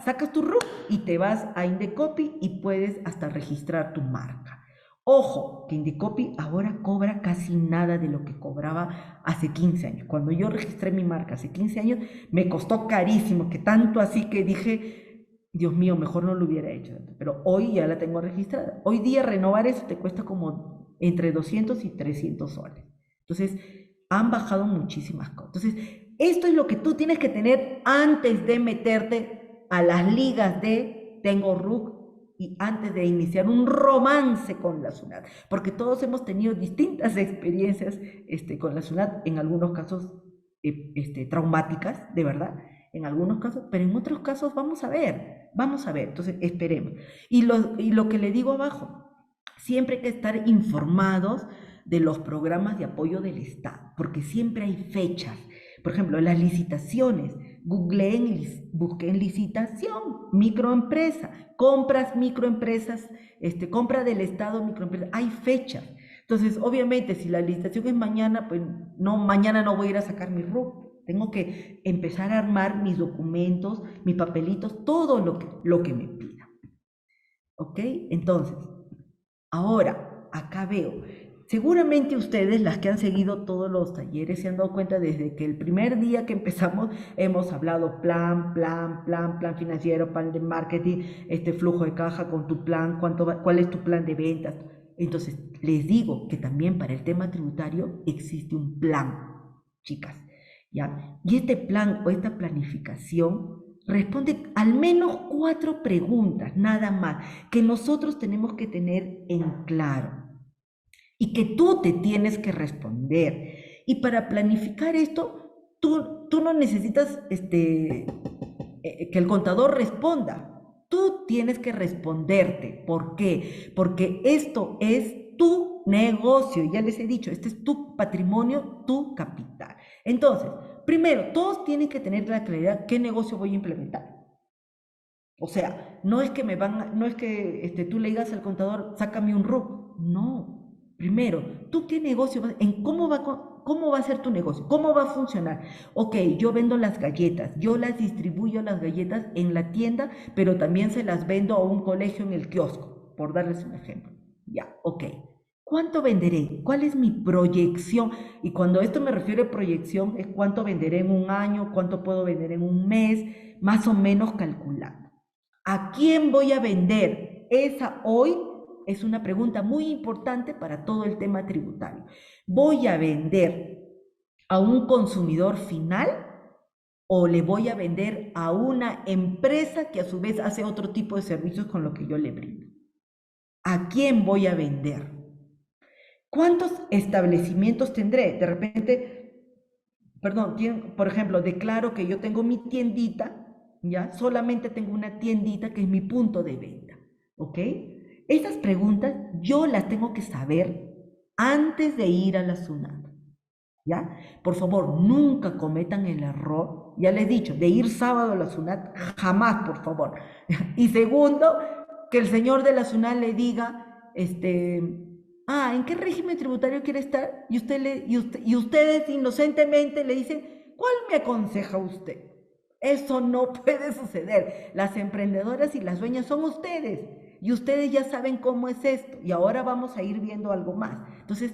sacas tu RUC y te vas a Indecopy y puedes hasta registrar tu marca. Ojo, que Indecopy ahora cobra casi nada de lo que cobraba hace 15 años. Cuando yo registré mi marca hace 15 años, me costó carísimo, que tanto así que dije, Dios mío, mejor no lo hubiera hecho. Pero hoy ya la tengo registrada. Hoy día renovar eso te cuesta como entre 200 y 300 soles. Entonces, han bajado muchísimas cosas. Entonces, esto es lo que tú tienes que tener antes de meterte a las ligas de Tengo RUC y antes de iniciar un romance con la SUNAT, porque todos hemos tenido distintas experiencias con la SUNAT, en algunos casos traumáticas, de verdad, en algunos casos, pero en otros casos vamos a ver, entonces esperemos. Y lo que le digo abajo, siempre hay que estar informados de los programas de apoyo del Estado, porque siempre hay fechas. Por ejemplo, las licitaciones, busquen licitación, microempresa, compras microempresas, compra del Estado microempresas, hay fechas. Entonces, obviamente, si la licitación es mañana, pues no, mañana no voy a ir a sacar mi RUC. Tengo que empezar a armar mis documentos, mis papelitos, todo lo que me pida. ¿Ok? Entonces, ahora, acá veo, seguramente ustedes, las que han seguido todos los talleres, se han dado cuenta desde que el primer día que empezamos hemos hablado plan financiero, plan de marketing, flujo de caja con tu plan, cuál es tu plan de ventas. Entonces, les digo que también para el tema tributario existe un plan, chicas, ¿ya? Y este plan o esta planificación responde al menos 4 preguntas, nada más, que nosotros tenemos que tener en claro y que tú te tienes que responder. Y para planificar esto, tú no necesitas que el contador responda. Tú tienes que responderte. ¿Por qué? Porque esto es tu negocio. Ya les he dicho, este es tu patrimonio, tu capital. Entonces, primero, todos tienen que tener la claridad qué negocio voy a implementar. O sea, no es que tú le digas al contador, sácame un RUC. No. Primero, ¿tú qué negocio vas, cómo va a ser tu negocio? ¿Cómo va a funcionar? Ok, yo vendo las galletas, yo las distribuyo las galletas en la tienda, pero también se las vendo a un colegio en el kiosco, por darles un ejemplo. Ya, ok. ¿Cuánto venderé? ¿Cuál es mi proyección? Y cuando esto me refiero a proyección, es cuánto venderé en un año, cuánto puedo vender en un mes, más o menos calculando. ¿A quién voy a vender? Esa hoy es una pregunta muy importante para todo el tema tributario. ¿Voy a vender a un consumidor final o le voy a vender a una empresa que a su vez hace otro tipo de servicios con lo que yo le brindo? ¿A quién voy a vender? ¿Cuántos establecimientos tendré? De repente, perdón, por ejemplo, declaro que yo tengo mi tiendita, ¿ya? Solamente tengo una tiendita que es mi punto de venta, ¿ok? Esas preguntas yo las tengo que saber antes de ir a la SUNAT, ¿ya? Por favor, nunca cometan el error, ya les he dicho, de ir sábado a la SUNAT, jamás, por favor. Y segundo, que el señor de la SUNAT le diga, ¿en qué régimen tributario quiere estar? Y ustedes inocentemente le dicen, ¿cuál me aconseja usted? Eso no puede suceder. Las emprendedoras y las dueñas son ustedes. Y ustedes ya saben cómo es esto. Y ahora vamos a ir viendo algo más. Entonces,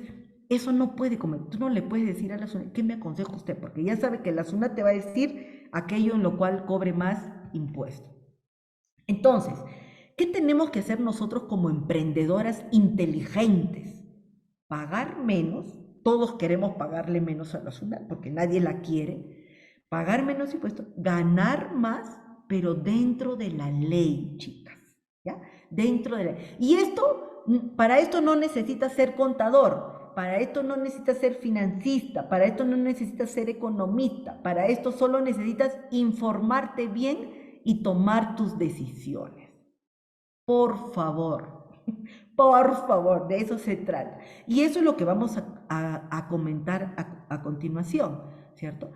eso no puede comer. Tú no le puedes decir a la SUNAT, ¿qué me aconseja usted? Porque ya sabe que la SUNAT te va a decir aquello en lo cual cobre más impuesto. Entonces, ¿qué tenemos que hacer nosotros como emprendedoras inteligentes? Pagar menos. Todos queremos pagarle menos a la SUNAT porque nadie la quiere. Pagar menos impuestos, ganar más, pero dentro de la ley, chicas, ¿ya? Dentro de la ley. Y para esto no necesitas ser contador, para esto no necesitas ser financista, para esto no necesitas ser economista, para esto solo necesitas informarte bien y tomar tus decisiones. Por favor, por favor, de eso se trata. Y eso es lo que vamos a comentar a continuación, ¿cierto?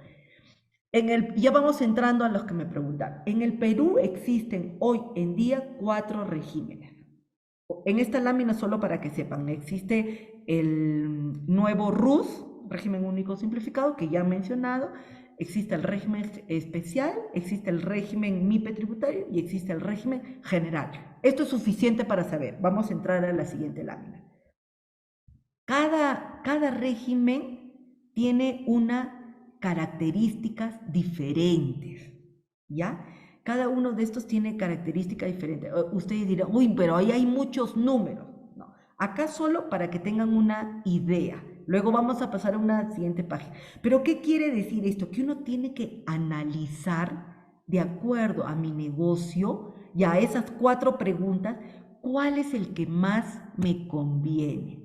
Ya vamos entrando a los que me preguntan. En el Perú existen hoy en día 4 regímenes. En esta lámina, solo para que sepan, existe el nuevo RUS, régimen único simplificado, que ya he mencionado, existe el régimen especial, existe el régimen MIPE tributario y existe el régimen general. Esto es suficiente para saber. Vamos a entrar a la siguiente lámina. Cada régimen tiene unas características diferentes, ¿ya? Cada uno de estos tiene características diferentes. Ustedes dirán, uy, pero ahí hay muchos números. No, acá solo para que tengan una idea. Luego vamos a pasar a una siguiente página. Pero ¿qué quiere decir esto? Que uno tiene que analizar de acuerdo a mi negocio y a esas 4 preguntas, ¿cuál es el que más me conviene?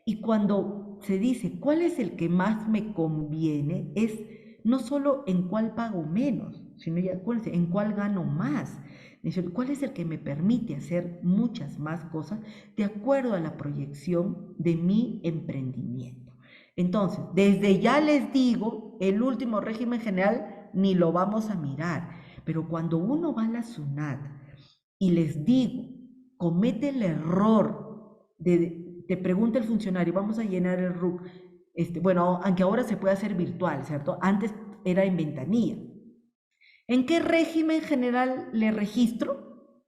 Y cuando se dice cuál es el que más me conviene, es no solo en cuál pago menos, sino ya acuérdense, en cuál gano más. Es decir, cuál es el que me permite hacer muchas más cosas de acuerdo a la proyección de mi emprendimiento. Entonces, desde ya les digo, el último régimen general ni lo vamos a mirar, pero cuando uno va a la SUNAT y les digo, comete el error te pregunta el funcionario, vamos a llenar el RUC, bueno, aunque ahora se puede hacer virtual, ¿cierto? Antes era en ventanilla. ¿En qué régimen general le registro?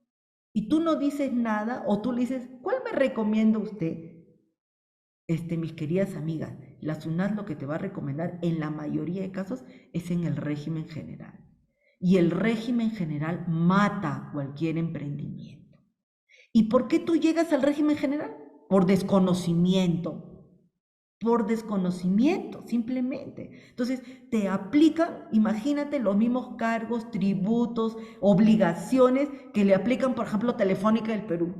Y tú no dices nada, o tú le dices, ¿cuál me recomienda usted? Mis queridas amigas, la SUNAT lo que te va a recomendar en la mayoría de casos es en el régimen general. Y el régimen general mata cualquier emprendimiento. ¿Y por qué tú llegas al régimen general? Por desconocimiento. Por desconocimiento, simplemente. Entonces, te aplican, imagínate, los mismos cargos, tributos, obligaciones que le aplican, por ejemplo, Telefónica del Perú,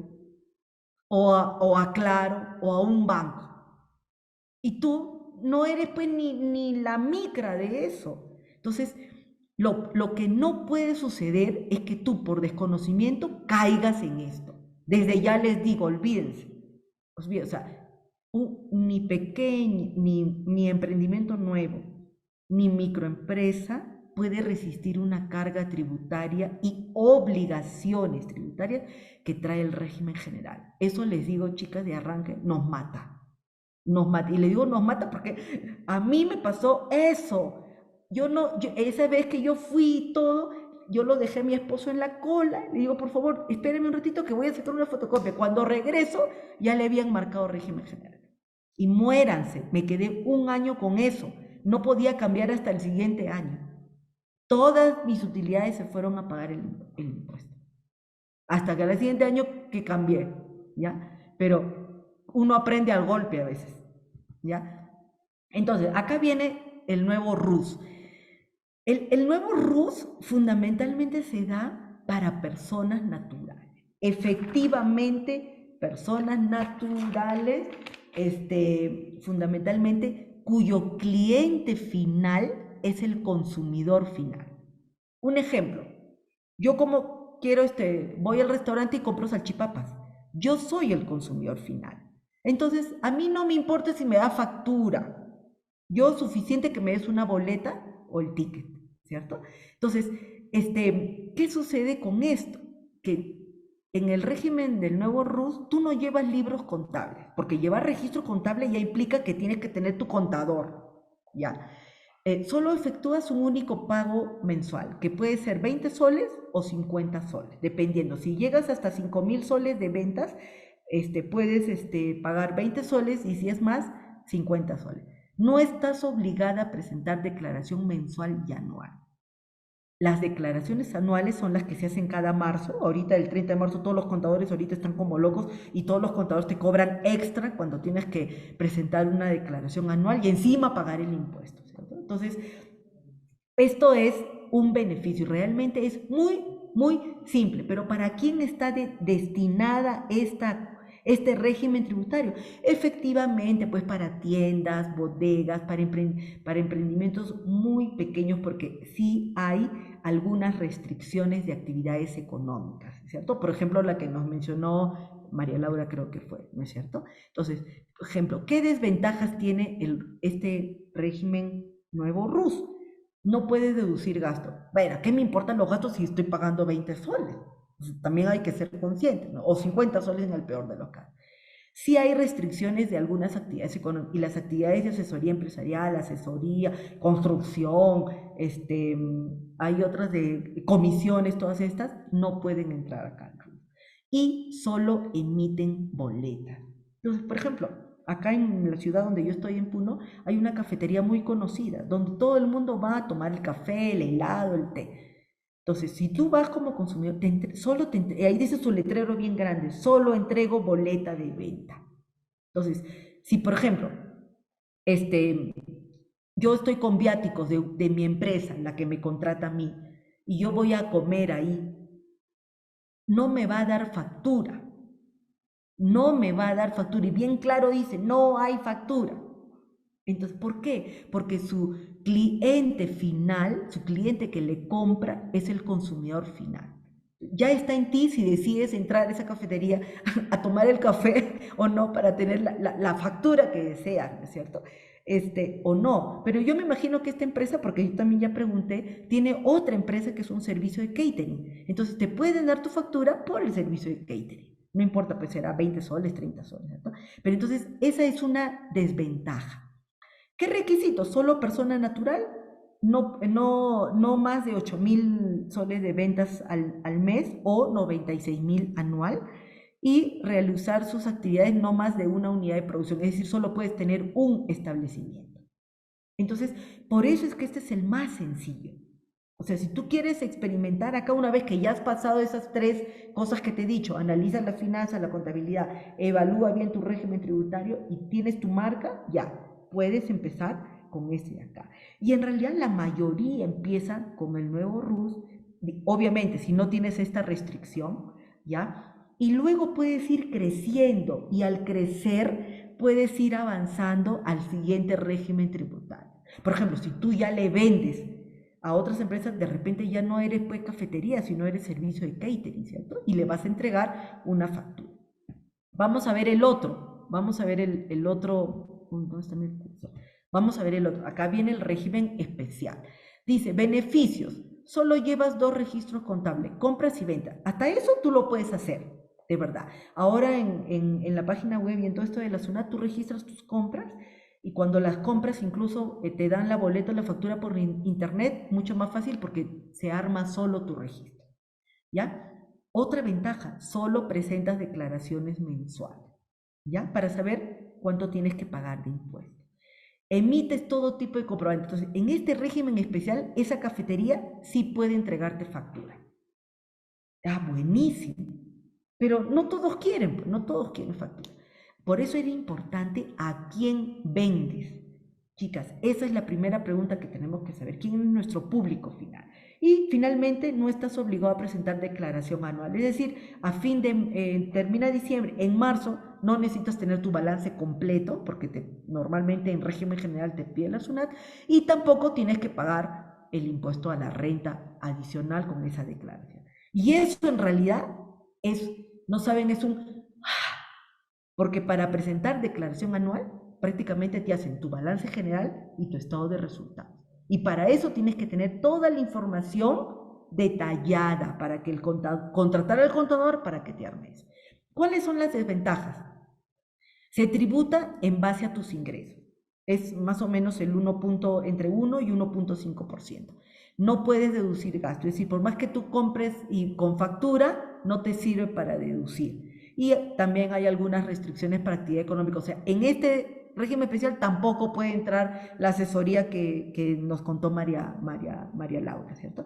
o a Claro, o a un banco. Y tú no eres pues ni la micra de eso. Entonces, lo que no puede suceder es que tú por desconocimiento caigas en esto. Desde ya les digo, olvídense. O sea, ni pequeño, ni emprendimiento nuevo, ni microempresa puede resistir una carga tributaria y obligaciones tributarias que trae el régimen general. Eso les digo, chicas, de arranque, nos mata. Nos mata. Y le digo nos mata porque a mí me pasó eso. Esa vez que yo fui y todo, yo lo dejé a mi esposo en la cola, le digo, por favor, espéreme un ratito que voy a sacar una fotocopia. Cuando regreso, ya le habían marcado régimen general. Y muéranse, me quedé un año con eso. No podía cambiar hasta el siguiente año. Todas mis utilidades se fueron a pagar el impuesto. Hasta que el siguiente año que cambié, ¿ya? Pero uno aprende al golpe a veces, ¿ya? Entonces, acá viene el nuevo RUS. El nuevo RUS fundamentalmente se da para personas naturales. Efectivamente, personas naturales, fundamentalmente, cuyo cliente final es el consumidor final. Un ejemplo, yo como quiero, voy al restaurante y compro salchipapas. Yo soy el consumidor final. Entonces, a mí no me importa si me da factura. Yo suficiente que me des una boleta o el ticket, ¿cierto? Entonces, ¿qué sucede con esto? Que en el régimen del nuevo RUS, tú no llevas libros contables, porque llevar registro contable ya implica que tienes que tener tu contador, ¿ya? Solo efectúas un único pago mensual, que puede ser 20 soles o 50 soles, dependiendo. Si llegas hasta 5,000 soles de ventas, puedes pagar 20 soles y si es más, 50 soles. No estás obligada a presentar declaración mensual y anual. Las declaraciones anuales son las que se hacen cada marzo. Ahorita el 30 de marzo todos los contadores ahorita están como locos y todos los contadores te cobran extra cuando tienes que presentar una declaración anual y encima pagar el impuesto, ¿cierto? Entonces, esto es un beneficio. Realmente es muy, muy simple. Pero ¿para quién está destinada este régimen tributario? Efectivamente, pues para tiendas, bodegas, para emprendimientos muy pequeños, porque sí hay algunas restricciones de actividades económicas, ¿cierto? Por ejemplo, la que nos mencionó María Laura, creo que fue, ¿no es cierto? Entonces, por ejemplo, ¿qué desventajas tiene este régimen nuevo RUS? No puedes deducir gasto. Bueno, ¿qué me importan los gastos si estoy pagando 20 soles? Entonces, también hay que ser conscientes, ¿no? O 50 soles en el peor de los casos. Sí hay restricciones de algunas actividades económicas y las actividades de asesoría empresarial, asesoría, construcción, hay otras de comisiones, todas estas no pueden entrar acá. Y solo emiten boletas. Entonces, por ejemplo, acá en la ciudad donde yo estoy, en Puno, hay una cafetería muy conocida, donde todo el mundo va a tomar el café, el helado, el té. Entonces, si tú vas como consumidor, ahí dice su letrero bien grande, solo entrego boleta de venta. Entonces, si por ejemplo, este, yo estoy con viáticos de mi empresa, la que me contrata a mí, y yo voy a comer ahí, no me va a dar factura, no me va a dar factura, y bien claro dice, no hay factura. Entonces, ¿por qué? Porque su cliente final, su cliente que le compra, es el consumidor final. Ya está en ti si decides entrar a esa cafetería a tomar el café o no para tener la factura que deseas, ¿no es cierto? O no. Pero yo me imagino que esta empresa, porque yo también ya pregunté, tiene otra empresa que es un servicio de catering. Entonces te pueden dar tu factura por el servicio de catering. No importa, pues será 20 soles, 30 soles, ¿cierto? Pero entonces esa es una desventaja. ¿Qué requisitos? Solo persona natural, no más de 8.000 soles de ventas al mes o 96.000 anual, y realizar sus actividades no más de una unidad de producción, es decir, solo puedes tener un establecimiento. Entonces, por eso es que este es el más sencillo. O sea, si tú quieres experimentar acá, una vez que ya has pasado esas tres cosas que te he dicho, analiza la finanza, la contabilidad, evalúa bien tu régimen tributario y tienes tu marca, ya, puedes empezar con este de acá. Y en realidad la mayoría empieza con el nuevo RUS, obviamente si no tienes esta restricción, ¿ya? Y luego puedes ir creciendo y al crecer puedes ir avanzando al siguiente régimen tributario. Por ejemplo, si tú ya le vendes a otras empresas, de repente ya no eres pues cafetería, sino eres servicio de catering, ¿cierto? Y le vas a entregar una factura. Vamos a ver el otro, vamos a ver el otro, ¿dónde está mi curso? Vamos a ver el otro, acá viene el régimen especial. Dice, beneficios, solo llevas 2 registros contables, compras y ventas. Hasta eso tú lo puedes hacer, de verdad. Ahora en la página web y en todo esto de la SUNAT, tú registras tus compras y cuando las compras incluso te dan la boleta o la factura por internet, mucho más fácil porque se arma solo tu registro, ¿ya? Otra ventaja, solo presentas declaraciones mensuales, ¿ya? Para saber cuánto tienes que pagar de impuestos. Emites todo tipo de comprobantes. Entonces, en este régimen especial, esa cafetería sí puede entregarte factura. Ah, buenísimo. Pero no todos quieren, no todos quieren factura. Por eso era importante a quién vendes. Chicas, esa es la primera pregunta que tenemos que saber. ¿Quién es nuestro público final? Y finalmente, no estás obligado a presentar declaración anual. Es decir, termina diciembre, en marzo no necesitas tener tu balance completo, porque normalmente en régimen general te pide la SUNAT, y tampoco tienes que pagar el impuesto a la renta adicional con esa declaración. Y eso en realidad es, no saben, es un... Porque para presentar declaración anual, prácticamente te hacen tu balance general y tu estado de resultados. Y para eso tienes que tener toda la información detallada para que contratar al contador para que te armes. ¿Cuáles son las desventajas? Se tributa en base a tus ingresos. Es más o menos entre 1 y 1.5%. No puedes deducir gastos. Es decir, por más que tú compres y con factura, no te sirve para deducir. Y también hay algunas restricciones para actividad económica. O sea, en este régimen especial tampoco puede entrar la asesoría que nos contó María Laura, ¿cierto?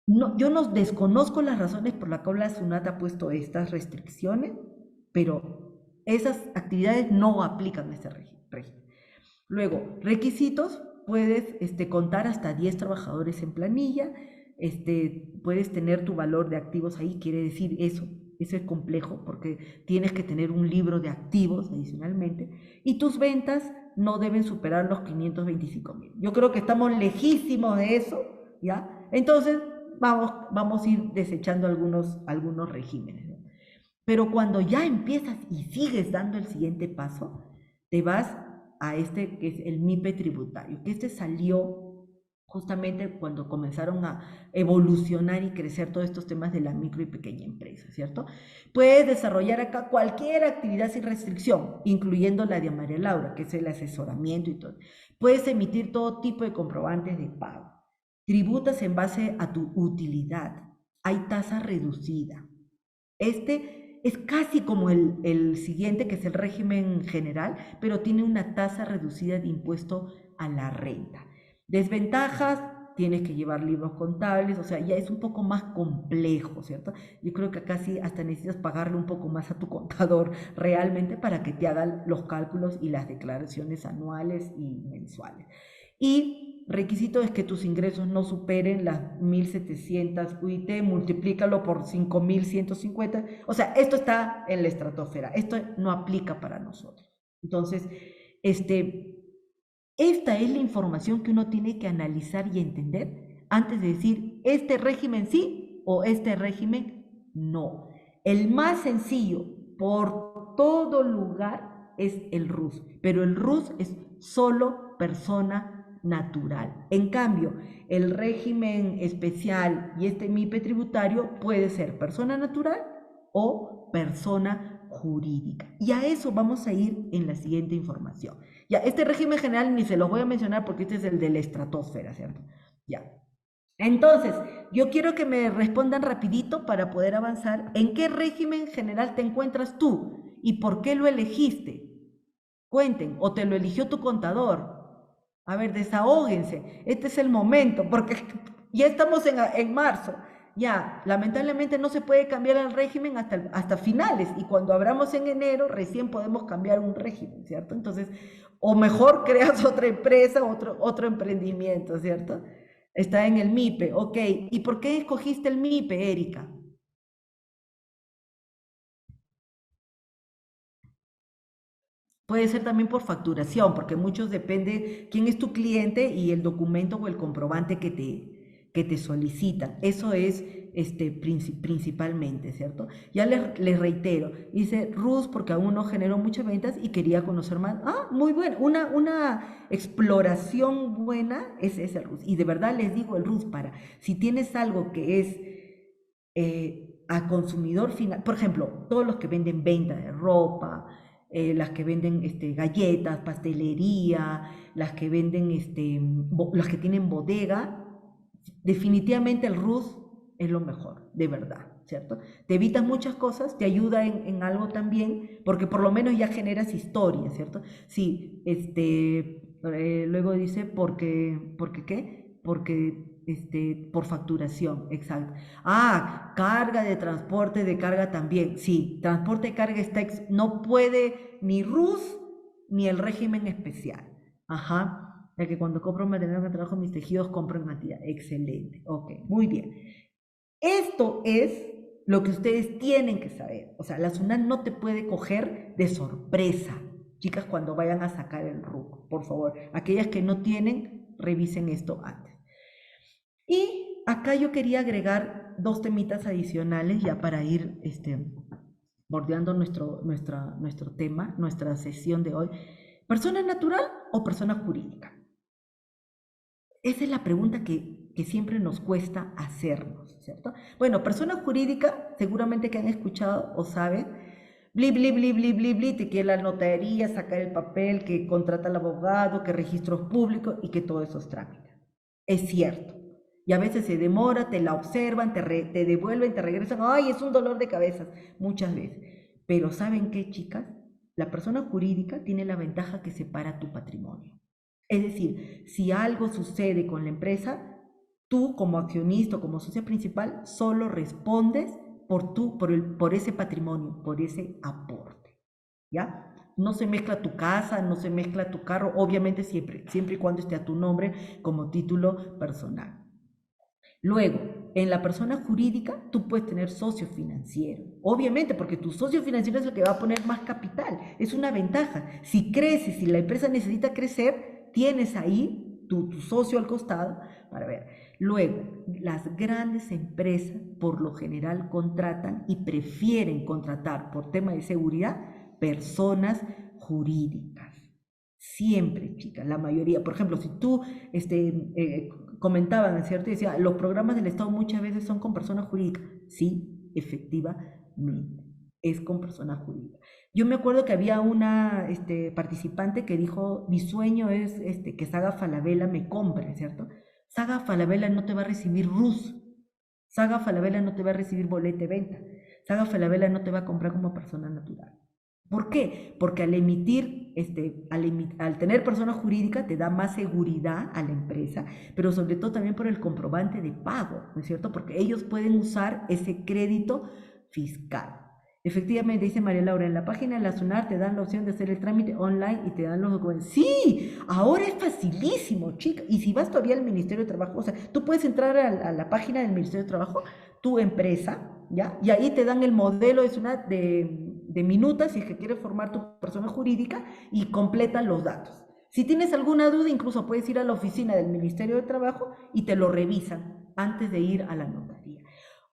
No, yo no desconozco las razones por las cuales la SUNAT ha puesto estas restricciones, pero esas actividades no aplican a este régimen. Luego, requisitos, puedes contar hasta 10 trabajadores en planilla, puedes tener tu valor de activos ahí, quiere decir eso es complejo porque tienes que tener un libro de activos adicionalmente, y tus ventas no deben superar los 525.000. Yo creo que estamos lejísimos de eso, ¿ya? Entonces, vamos a ir desechando algunos regímenes, ¿no? Pero cuando ya empiezas y sigues dando el siguiente paso, te vas a que es el MIPE tributario, que salió justamente cuando comenzaron a evolucionar y crecer todos estos temas de la micro y pequeña empresa, ¿cierto? Puedes desarrollar acá cualquier actividad sin restricción, incluyendo la de María Laura, que es el asesoramiento y todo. Puedes emitir todo tipo de comprobantes de pago. Tributas en base a tu utilidad. Hay tasa reducida. Este es casi como el siguiente, que es el régimen general, pero tiene una tasa reducida de impuesto a la renta. Desventajas, tienes que llevar libros contables, o sea, ya es un poco más complejo, ¿cierto? Yo creo que acá sí hasta necesitas pagarle un poco más a tu contador realmente para que te hagan los cálculos y las declaraciones anuales y mensuales. Y requisito es que tus ingresos no superen las 1.700 UIT, multiplícalo por 5.150. O sea, esto está en la estratosfera, esto no aplica para nosotros. Entonces, esta es la información que uno tiene que analizar y entender antes de decir este régimen sí o este régimen no. El más sencillo por todo lugar es el RUS, pero el RUS es solo persona natural. En cambio, el régimen especial y este MIPE tributario puede ser persona natural o persona jurídica. Y a eso vamos a ir en la siguiente información. Ya, este régimen general ni se los voy a mencionar porque este es el de la estratosfera, ¿cierto? Ya. Entonces, yo quiero que me respondan rapidito para poder avanzar. ¿En qué régimen general te encuentras tú? ¿Y por qué lo elegiste? Cuenten, o te lo eligió tu contador. A ver, desahóguense. Este es el momento, porque ya estamos en marzo. Ya, lamentablemente no se puede cambiar el régimen hasta finales, y cuando abramos en enero recién podemos cambiar un régimen, ¿cierto? Entonces, o mejor creas otra empresa, otro emprendimiento, ¿cierto? Está en el MIPE, ok. ¿Y por qué escogiste el MIPE, Erika? Puede ser también por facturación, porque muchos depende quién es tu cliente y el documento o el comprobante que te solicitan. Eso es principalmente, ¿cierto? Ya les reitero, dice Rus porque aún no generó muchas ventas y quería conocer más. Ah, muy bueno, una exploración buena es ese Rus. Y de verdad les digo el Rus si tienes algo que es a consumidor final, por ejemplo, todos los que venden venta de ropa, las que venden galletas, pastelería, las que venden, las que tienen bodega, definitivamente el RUS es lo mejor, de verdad, ¿cierto? Te evitas muchas cosas, te ayuda en algo también, porque por lo menos ya generas historia, ¿cierto? Sí, luego dice, ¿por qué? Porque, por facturación, exacto. Ah, carga de transporte de carga también. Sí, transporte de carga está no puede ni RUS ni el régimen especial. Ajá. Ya que cuando compro material de trabajo, mis tejidos compro en cantidad. Excelente. Ok, muy bien. Esto es lo que ustedes tienen que saber. O sea, la SUNAT no te puede coger de sorpresa. Chicas, cuando vayan a sacar el RUC, por favor. Aquellas que no tienen, revisen esto antes. Y acá yo quería agregar dos temitas adicionales ya para ir bordeando nuestro tema, nuestra sesión de hoy. ¿Persona natural o persona jurídica? Esa es la pregunta que siempre nos cuesta hacernos, ¿cierto? Bueno, persona jurídica, seguramente que han escuchado o saben, bli, bli, bli, bli, bli, bli, te quiere la notaría, sacar el papel, que contrata al abogado, que registros públicos y que todo eso es trámite. Es cierto. Y a veces se demora, te la observan, te devuelven, te regresan. ¡Ay, es un dolor de cabeza! Muchas veces. Pero ¿saben qué, chicas? La persona jurídica tiene la ventaja que separa tu patrimonio. Es decir, si algo sucede con la empresa, tú como accionista o como socio principal solo respondes por ese patrimonio, por ese aporte. ¿Ya? No se mezcla tu casa, no se mezcla tu carro, obviamente siempre y cuando esté a tu nombre como título personal. Luego, en la persona jurídica, tú puedes tener socio financiero. Obviamente, porque tu socio financiero es el que va a poner más capital. Es una ventaja. Si creces, si la empresa necesita crecer, tienes ahí tu socio al costado para ver. Luego, las grandes empresas por lo general contratan y prefieren contratar por tema de seguridad personas jurídicas. Siempre, chicas, la mayoría. Por ejemplo, si tú comentaban, ¿no es cierto? Y decía, los programas del Estado muchas veces son con personas jurídicas. Sí, efectivamente, es con personas jurídicas. Yo me acuerdo que había una participante que dijo, mi sueño es que Saga Falabella me compre, ¿cierto? Saga Falabella no te va a recibir RUS, Saga Falabella no te va a recibir bolete venta, Saga Falabella no te va a comprar como persona natural. ¿Por qué? Porque al emitir, al tener persona jurídica te da más seguridad a la empresa, pero sobre todo también por el comprobante de pago, ¿no es cierto? Porque ellos pueden usar ese crédito fiscal. Efectivamente, dice María Laura, en la página de la SUNAT te dan la opción de hacer el trámite online y te dan los documentos. Sí, ahora es facilísimo, chica. Y si vas todavía al Ministerio de Trabajo, o sea, tú puedes entrar a la página del Ministerio de Trabajo, tu empresa, ¿ya? Y ahí te dan el modelo de SUNAT de minutas si es que quieres formar tu persona jurídica y completan los datos. Si tienes alguna duda, incluso puedes ir a la oficina del Ministerio de Trabajo y te lo revisan antes de ir a la notaría.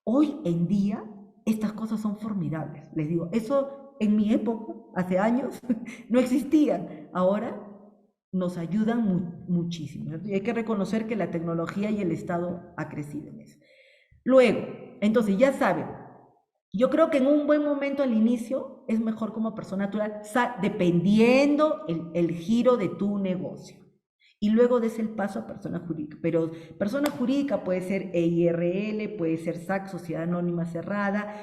Hoy en día, estas cosas son formidables. Les digo, eso en mi época, hace años, no existía. Ahora nos ayudan muchísimo. Y hay que reconocer que la tecnología y el Estado ha crecido en eso. Luego, entonces ya saben, yo creo que en un buen momento al inicio es mejor como persona natural, dependiendo el giro de tu negocio. Y luego des el paso a persona jurídica. Pero persona jurídica puede ser EIRL, puede ser SAC, Sociedad Anónima Cerrada,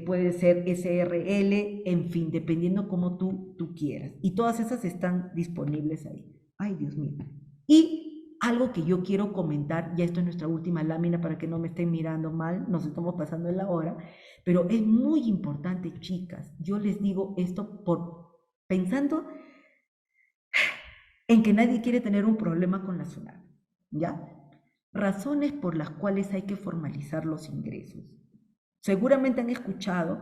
puede ser SRL, en fin, dependiendo como tú quieras. Y todas esas están disponibles ahí. Ay, Dios mío. Y algo que yo quiero comentar, ya esto es nuestra última lámina para que no me estén mirando mal, nos estamos pasando en la hora, pero es muy importante, chicas, yo les digo esto pensando en que nadie quiere tener un problema con la SUNAT, ¿ya? Razones por las cuales hay que formalizar los ingresos. Seguramente han escuchado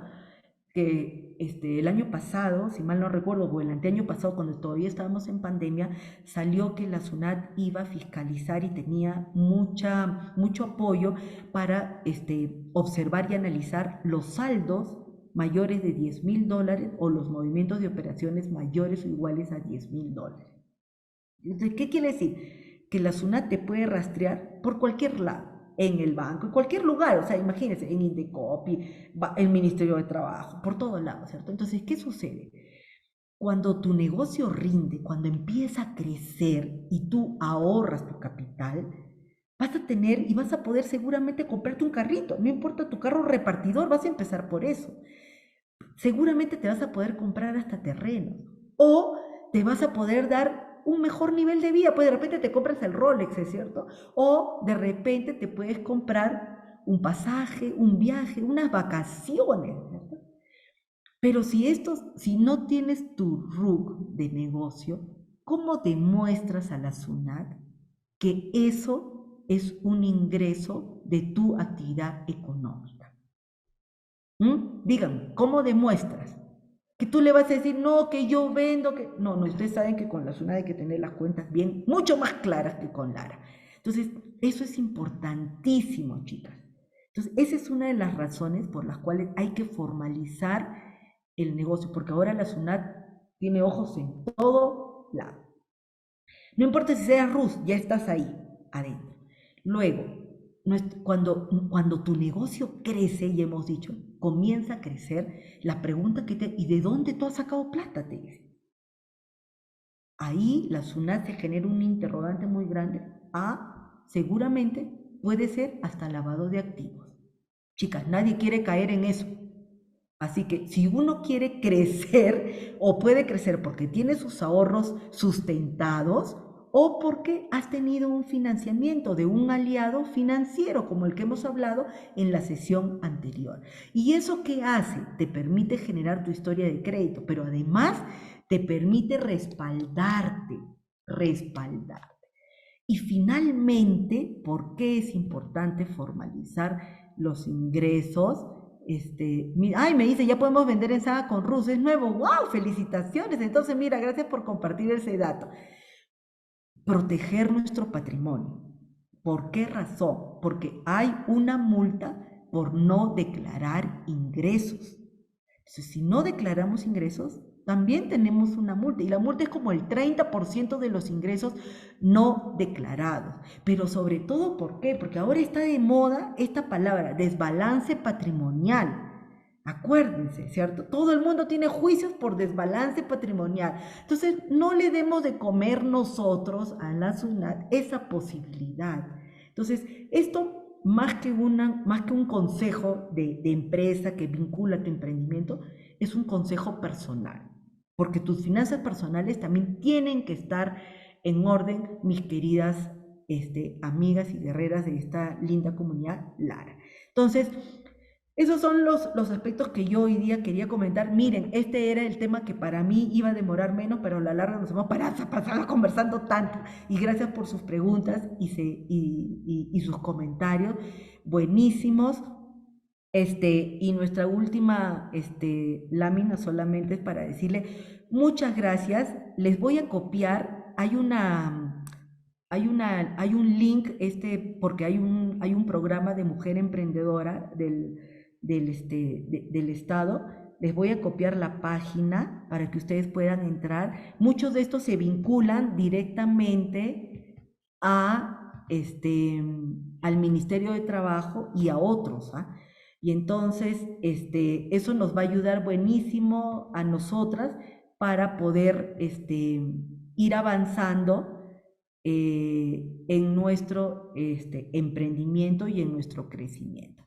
que el año pasado, si mal no recuerdo, o el anteaño pasado, cuando todavía estábamos en pandemia, salió que la SUNAT iba a fiscalizar y tenía mucho apoyo para observar y analizar los saldos mayores de $10,000 o los movimientos de operaciones mayores o iguales a $10,000. Entonces, ¿qué quiere decir? Que la SUNAT te puede rastrear por cualquier lado, en el banco, en cualquier lugar, o sea, imagínense, en Indecopi, el Ministerio de Trabajo, por todos lados, ¿cierto? Entonces, ¿qué sucede? Cuando tu negocio rinde, cuando empieza a crecer y tú ahorras tu capital, vas a tener y vas a poder seguramente comprarte un carrito, no importa tu carro repartidor, vas a empezar por eso. Seguramente te vas a poder comprar hasta terrenos o te vas a poder dar un mejor nivel de vida, pues de repente te compras el Rolex, ¿es cierto? O de repente te puedes comprar un pasaje, un viaje, unas vacaciones, ¿cierto? Pero si no tienes tu RUC de negocio, ¿cómo demuestras a la SUNAT que eso es un ingreso de tu actividad económica? Díganme, ¿cómo demuestras? Que tú le vas a decir, no, que yo vendo, que... No, ustedes saben que con la SUNAT hay que tener las cuentas bien, mucho más claras que con Lara. Entonces, eso es importantísimo, chicas. Entonces, esa es una de las razones por las cuales hay que formalizar el negocio, porque ahora la SUNAT tiene ojos en todo lado. No importa si seas RUS, ya estás ahí, adentro. Luego, cuando tu negocio crece, ya hemos dicho, comienza a crecer, la pregunta ¿y de dónde tú has sacado plata? Te dice. Ahí la SUNAT se genera un interrogante muy grande. Seguramente puede ser hasta lavado de activos. Chicas, nadie quiere caer en eso. Así que si uno quiere crecer o puede crecer porque tiene sus ahorros sustentados o porque has tenido un financiamiento de un aliado financiero como el que hemos hablado en la sesión anterior. ¿Y eso qué hace? Te permite generar tu historia de crédito, pero además te permite respaldarte. Y finalmente, ¿por qué es importante formalizar los ingresos? Me dice, ya podemos vender en Saga con Rus, es nuevo, wow, felicitaciones. Entonces, mira, gracias por compartir ese dato. Proteger nuestro patrimonio. ¿Por qué razón? Porque hay una multa por no declarar ingresos. Entonces, si no declaramos ingresos, también tenemos una multa y la multa es como el 30% de los ingresos no declarados. Pero sobre todo, ¿por qué? Porque ahora está de moda esta palabra, desbalance patrimonial. Acuérdense, ¿cierto? Todo el mundo tiene juicios por desbalance patrimonial. Entonces, no le demos de comer nosotros a la SUNAT esa posibilidad. Entonces, esto más que un consejo de empresa que vincula a tu emprendimiento, es un consejo personal porque tus finanzas personales también tienen que estar en orden, mis queridas amigas y guerreras de esta linda comunidad Lara. Entonces, esos son los aspectos que yo hoy día quería comentar. Miren, este era el tema que para mí iba a demorar menos, pero a la larga nos hemos pasado conversando tanto. Y gracias por sus preguntas y sus comentarios buenísimos. Y nuestra última lámina solamente es para decirle muchas gracias. Les voy a copiar. Hay un link, porque hay un programa de mujer emprendedora del Estado. Les voy a copiar la página para que ustedes puedan entrar. Muchos de estos se vinculan directamente al Ministerio de Trabajo y a otros, ¿ah? Y entonces, eso nos va a ayudar buenísimo a nosotras para poder ir avanzando en nuestro emprendimiento y en nuestro crecimiento.